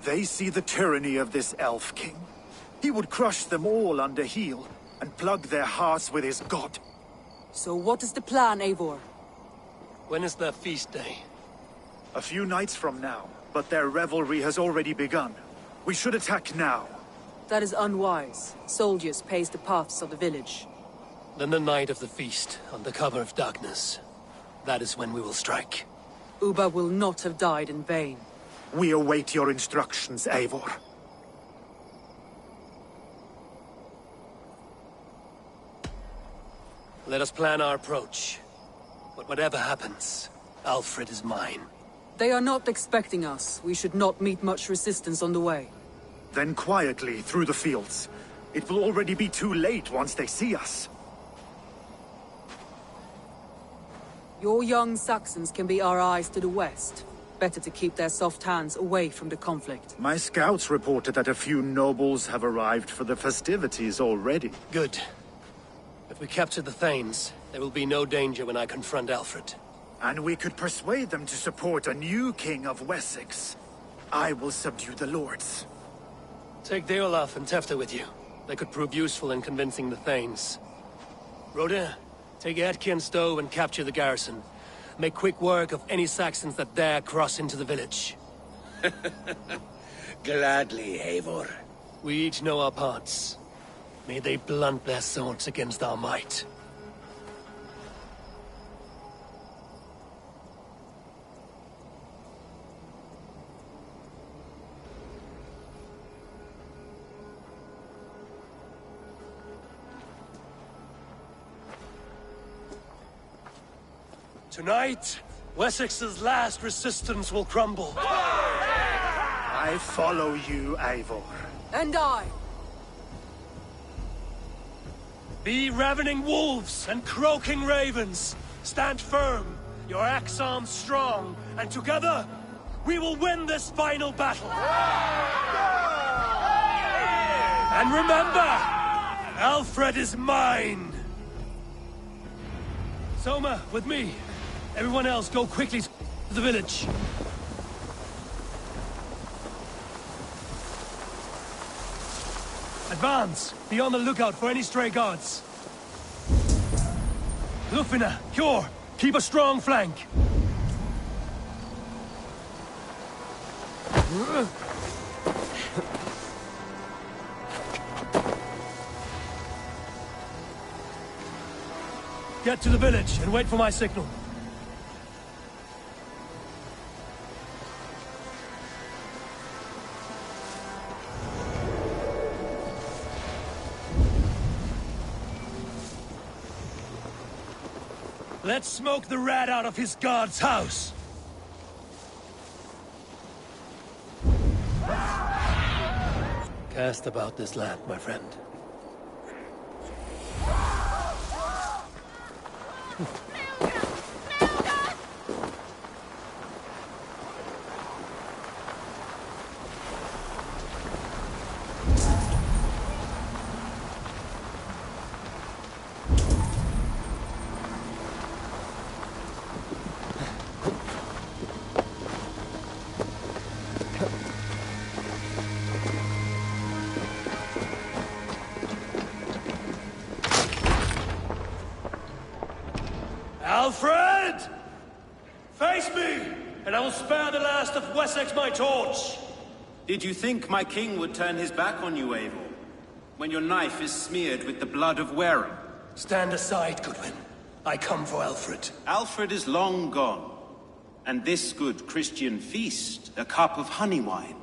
They see the tyranny of this elf king. He would crush them all under heel and plug their hearts with his god. So what is the plan, Eivor? When is their feast day? A few nights from now, but their revelry has already begun. We should attack now. That is unwise. Soldiers pace the paths of the village. Then the night of the feast, under cover of darkness. That is when we will strike. Ubba will not have died in vain. We await your instructions, Eivor. Let us plan our approach. But whatever happens, Alfred is mine. They are not expecting us. We should not meet much resistance on the way. Then quietly through the fields. It will already be too late once they see us. Your young Saxons can be our eyes to the west. Better to keep their soft hands away from the conflict. My scouts reported that a few nobles have arrived for the festivities already. Good. If we capture the Thanes, there will be no danger when I confront Alfred. And we could persuade them to support a new king of Wessex. I will subdue the lords. Take Deolaf and Tefta with you. They could prove useful in convincing the Thanes. Rhoda, take Erke and Stowe and capture the garrison. Make quick work of any Saxons that dare cross into the village. Gladly, Eivor. We each know our parts. May they blunt their swords against our might. Tonight, Wessex's last resistance will crumble. I follow you, Eivor. And I. Be ravening wolves and croaking ravens. Stand firm, your axe arms strong, and together, we will win this final battle. And remember, Alfred is mine. Soma, with me. Everyone else, go quickly to the village. Advance! Be on the lookout for any stray guards. Lufina, Hjor, keep a strong flank. Get to the village and wait for my signal. Let's smoke the rat out of his guard's house. Cast about this land, my friend. Alfred! Face me, and I will spare the last of Wessex my torch! Did you think my king would turn his back on you, Eivor? When your knife is smeared with the blood of Wareham? Stand aside, Goodwin. I come for Alfred. Alfred is long gone. And this good Christian feast, a cup of honey wine,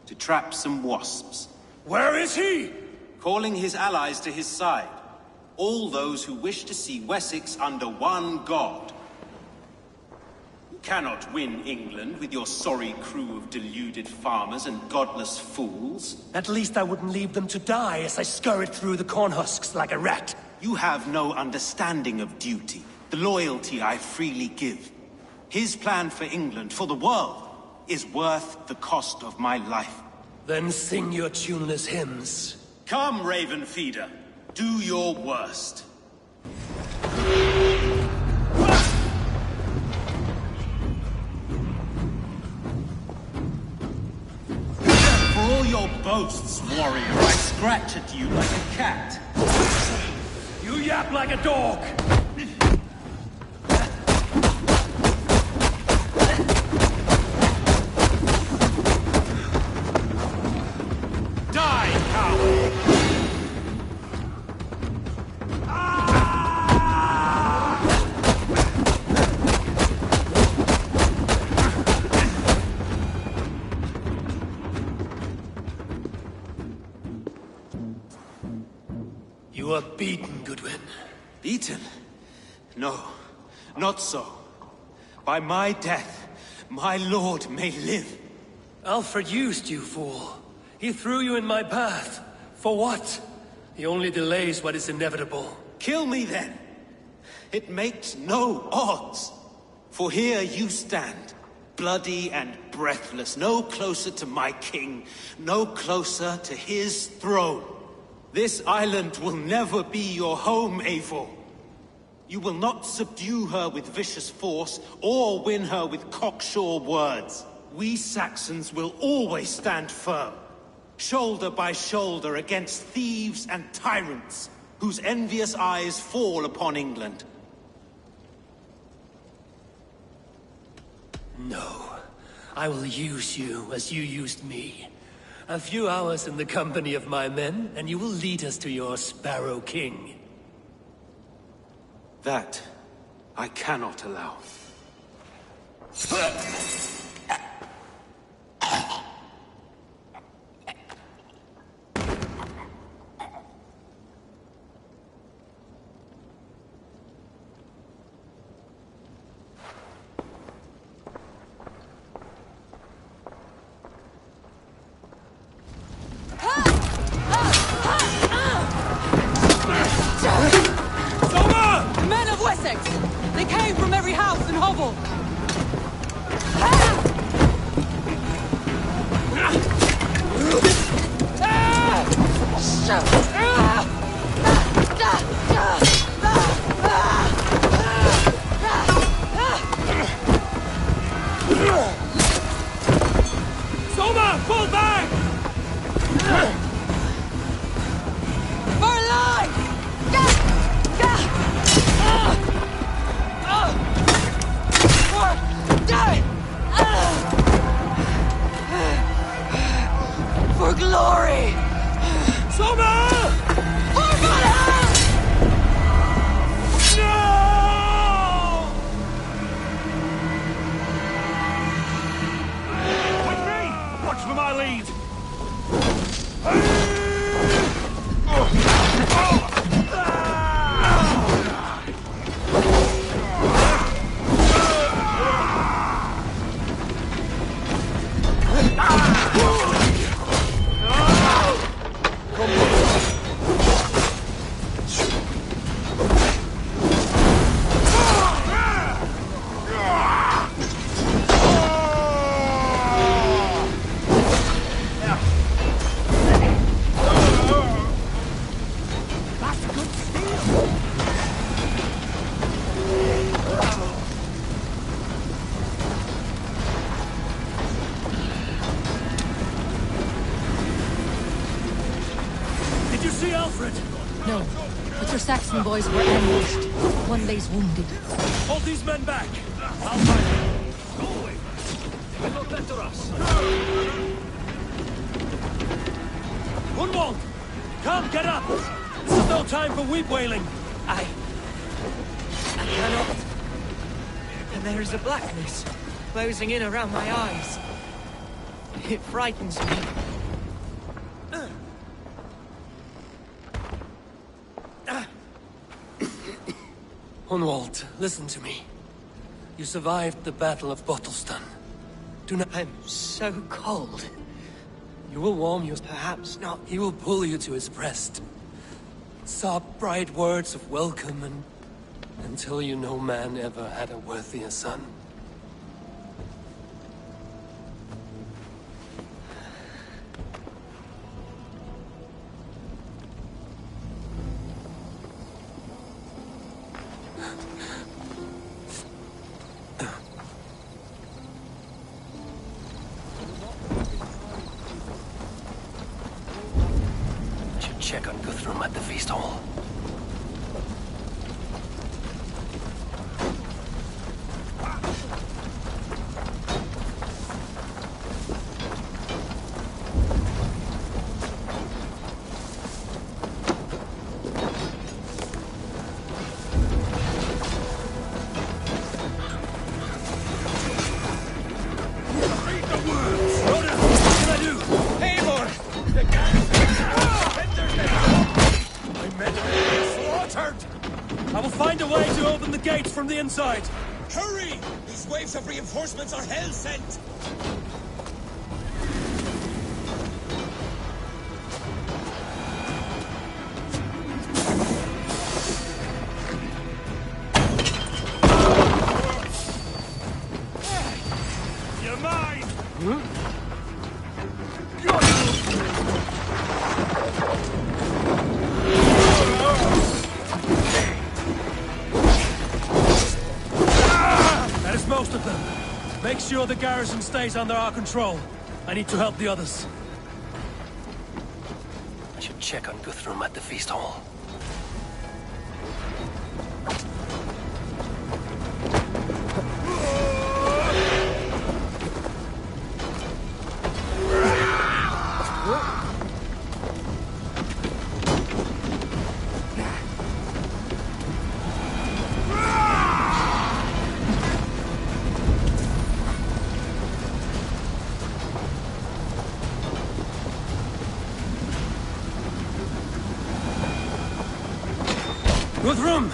to trap some wasps. Where is he? Calling his allies to his side. All those who wish to see Wessex under one god. You cannot win England with your sorry crew of deluded farmers and godless fools. At least I wouldn't leave them to die as I scurried through the corn husks like a rat. You have no understanding of duty, the loyalty I freely give. His plan for England, for the world, is worth the cost of my life. Then sing your tuneless hymns. Come, Raven Feeder. Do your worst. For all your boasts, warrior, I scratch at you like a cat. You yap like a dog! Die, coward! You are beaten, Goodwin. Beaten? No, not so. By my death, my lord may live. Alfred used you, fool. He threw you in my path. For what? He only delays what is inevitable. Kill me then. It makes no odds. For here you stand, bloody and breathless, no closer to my king, no closer to his throne. This island will never be your home, Eivor. You will not subdue her with vicious force, or win her with cocksure words. We Saxons will always stand firm, shoulder by shoulder against thieves and tyrants, whose envious eyes fall upon England. No. I will use you as you used me. A few hours in the company of my men, and you will lead us to your Sparrow King. That I cannot allow. Men of Wessex! They came from every house and hovel! boys were ambushed. One lays wounded. Hold these men back! I'll find them. Go away! They will not enter us! Grunwald! Come, get up! This is no time for weep wailing! I cannot. And there is a blackness closing in around my eyes. It frightens me. Grunwald, listen to me. You survived the Battle of Bottleston. Do not... I'm so cold. You will warm you. Perhaps not. He will pull you to his breast. Sob bright words of welcome and... until you know man ever had a worthier son. Check on Guthrum at the feast hall. From the inside! Hurry! These waves of reinforcements are hell-sent! You're mine! Most of them. Make sure the garrison stays under our control. I need to help the others. I should check on Guthrum at the feast hall. Guthrum!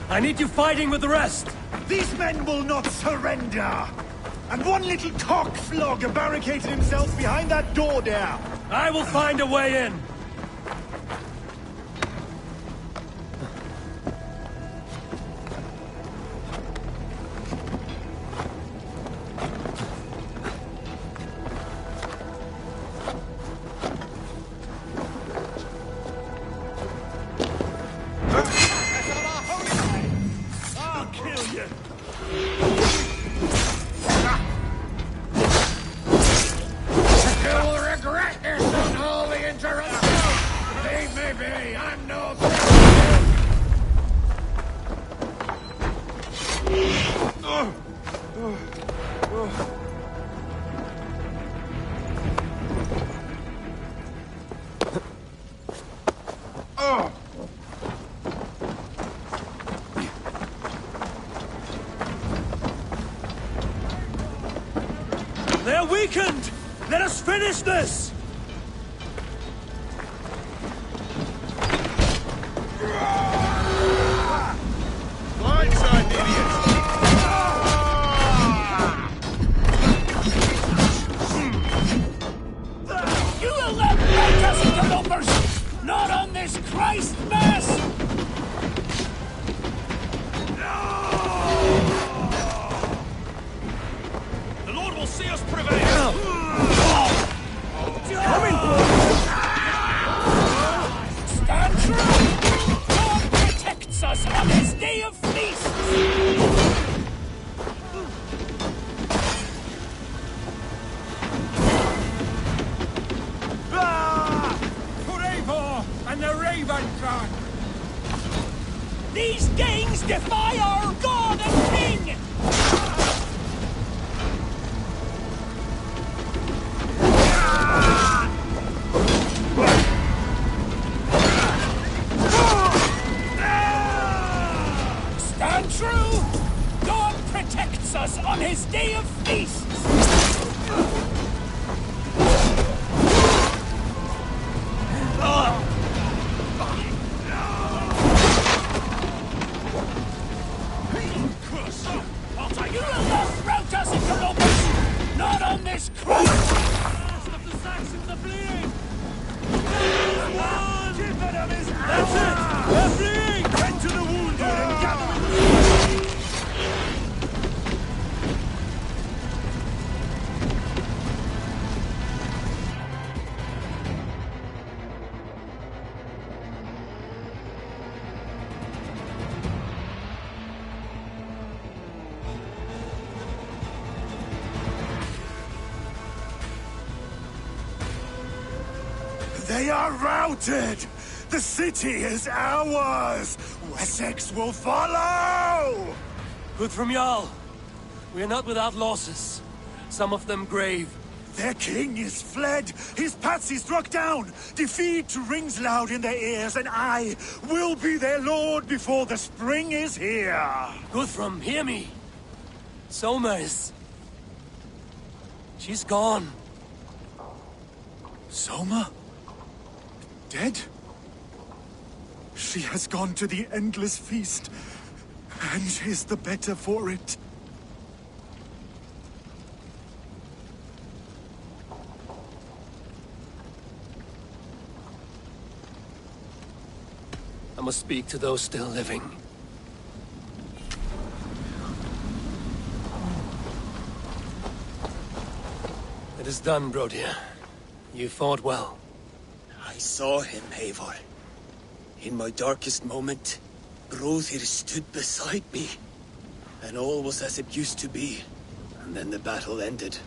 I need you fighting with the rest! These men will not surrender! And one little cockflogger barricaded himself behind that door there! I will find a way in! They're weakened! Let us finish this! Blindside, idiots! You will not make us interlopers! Not on this Christ Mass! The Lord will see us prevail! Danes defy our god and king! Stand true! God protects us on his day of feasts! You will not rout us, interlopers! Not on this cross! The last of the Saxons are fleeing! That's it! They're fleeing! Tend to the wounded and gather in the... They are routed! The city is ours! Wessex will follow! Good from Jarl. We are not without losses. Some of them grave. Their king is fled! His patsy struck down! Defeat rings loud in their ears, and I will be their lord before the spring is here! Guthrum, hear me! Soma is... she's gone. Soma? Dead? She has gone to the endless feast, and is the better for it. I must speak to those still living. It is done, Brodir. You fought well. I saw him, Eivor. In my darkest moment, Hrothgar stood beside me. And all was as it used to be. And then the battle ended.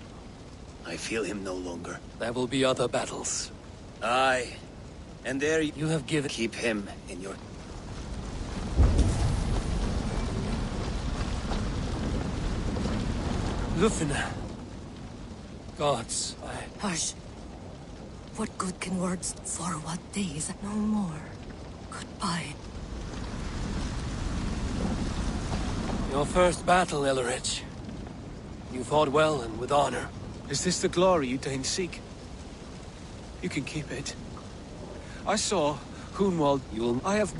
I feel him no longer. There will be other battles. Aye. And there you have given... Keep him in your... Lufina. Gods, Hush. What good can words for what days? No more. Goodbye. Your first battle, Ellerich. You fought well and with honor. Is this the glory you Danes seek? You can keep it. I saw Hunwald. I have...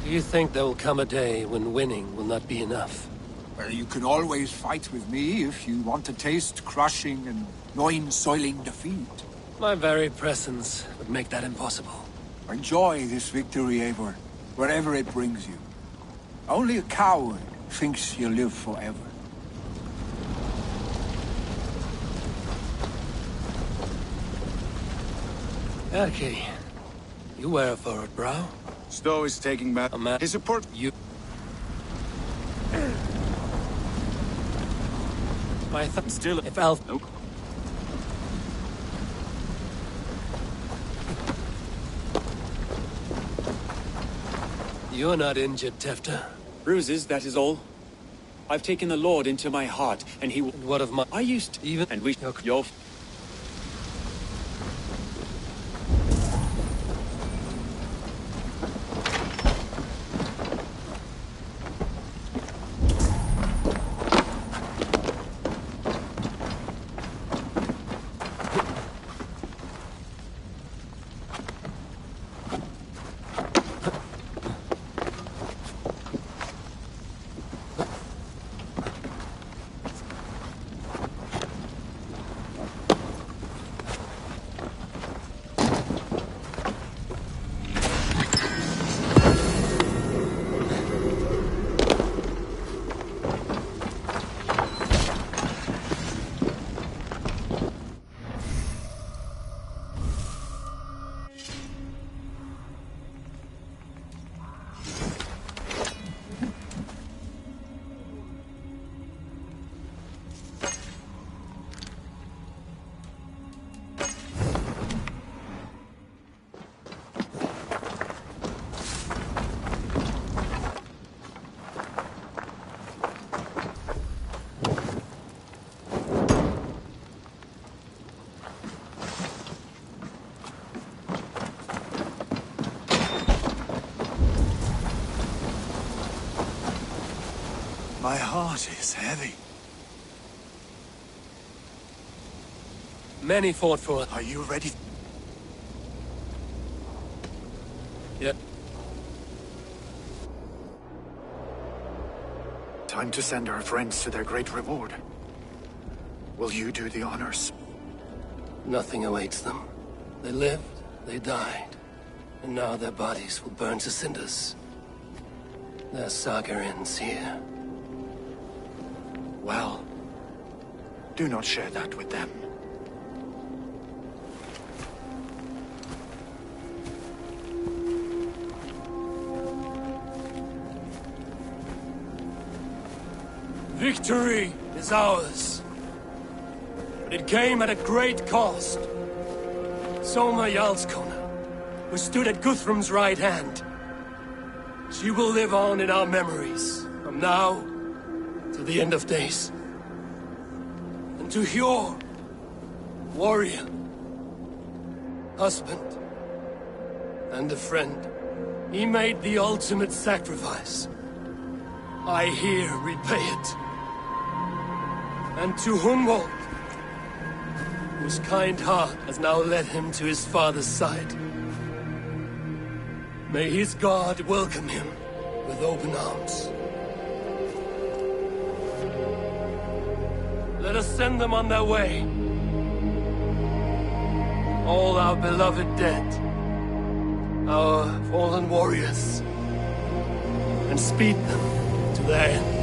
Do you think there will come a day when winning will not be enough? Well, you can always fight with me if you want to taste crushing and loin-soiling defeat. My very presence would make that impossible. Enjoy this victory, Eivor, wherever it brings you. Only a coward thinks you'll live forever. Erki, you wear a furrowed brow. Stowe is taking back his support. You... My thought still, if Alf... Nope. You're not injured, Tefta. Bruises, that is all. I've taken the Lord into my heart, and he will... And what of my... I used... Even... And we... Your... My heart is heavy. Many fought for it. Are you ready? Yep. Time to send our friends to their great reward. Will you do the honors? Nothing awaits them. They lived, they died, and now their bodies will burn to cinders. Their saga ends here. Well, do not share that with them. Victory is ours. But it came at a great cost. Soma Jarlskona, who stood at Guthrum's right hand. She will live on in our memories, from now to the end of days. And to Hjor, warrior, husband, and a friend, he made the ultimate sacrifice. I here repay it. And to Hunwald, whose kind heart has now led him to his father's side. May his God welcome him with open arms. Let us send them on their way. All our beloved dead, our fallen warriors, and speed them to their end.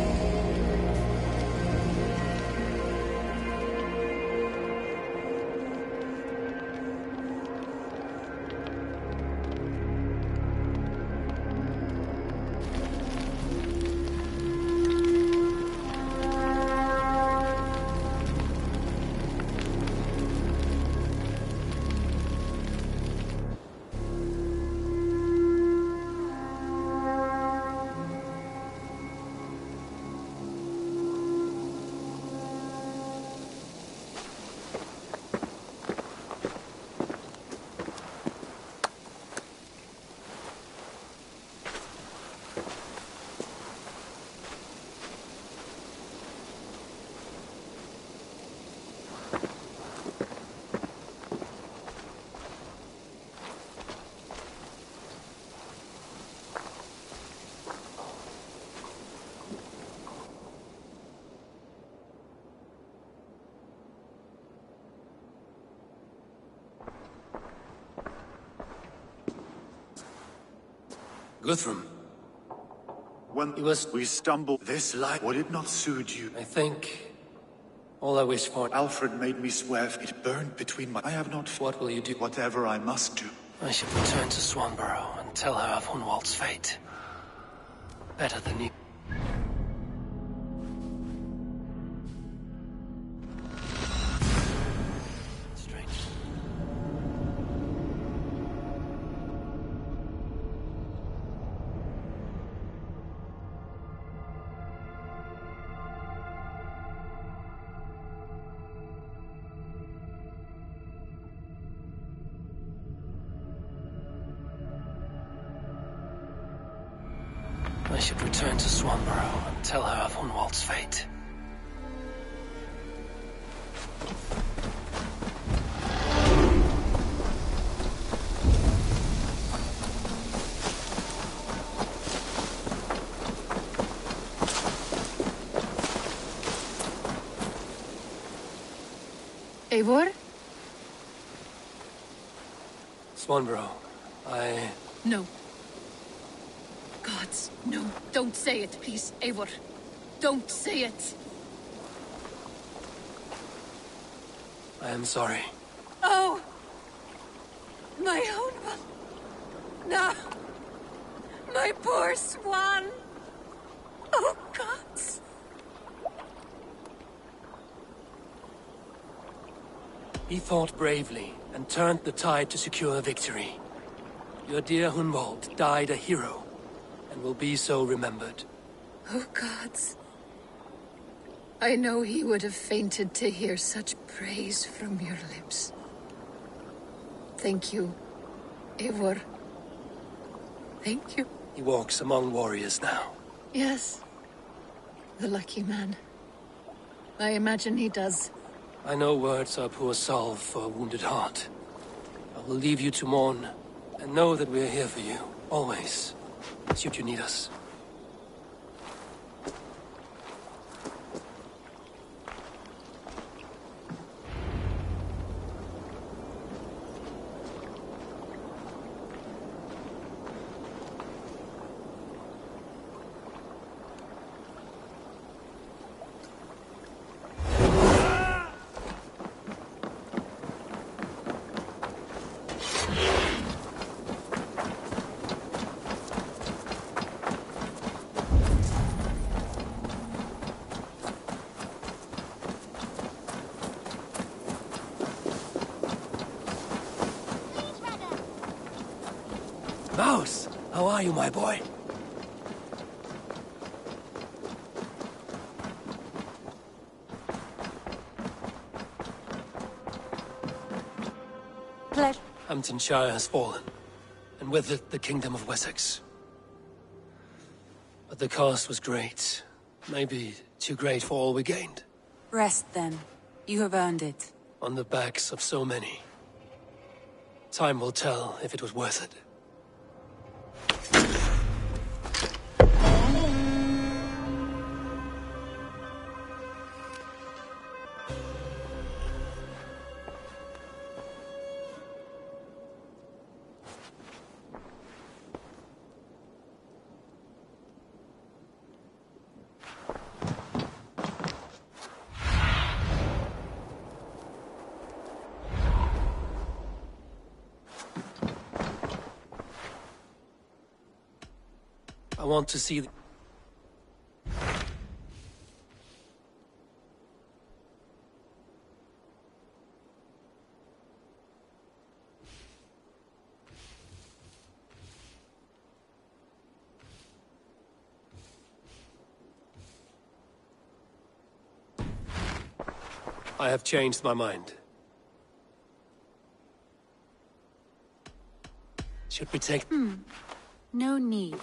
Guthrum. When we stumble this light, would it not suit you? I think all I wish for... Alfred made me swear it burned between my... I have not... What will you do? Whatever I must do. I should return to Swanborough and tell her of Hunwald's fate. Better than you. I should return to Swanborough and tell her of Hunwald's fate. Eivor? Swanborough, No. Gods, no. Don't say it, please, Eivor. Don't say it. I am sorry. Oh! My own one. No. My poor swan. Oh, gods. He fought bravely and turned the tide to secure victory. Your dear Hunwald died a hero, and will be so remembered. Oh, gods. I know he would have fainted to hear such praise from your lips. Thank you, Eivor. Thank you. He walks among warriors now. Yes. The lucky man. I imagine he does. I know words are poor salve for a wounded heart. I will leave you to mourn, and know that we are here for you, always, should you need us. Mouse, how are you, my boy? Pleasure. Hamptonshire has fallen, and with it the Kingdom of Wessex. But the cost was great. Maybe too great for all we gained. Rest then. You have earned it. On the backs of so many. Time will tell if it was worth it. I want to see... I have changed my mind. Should we take... No need.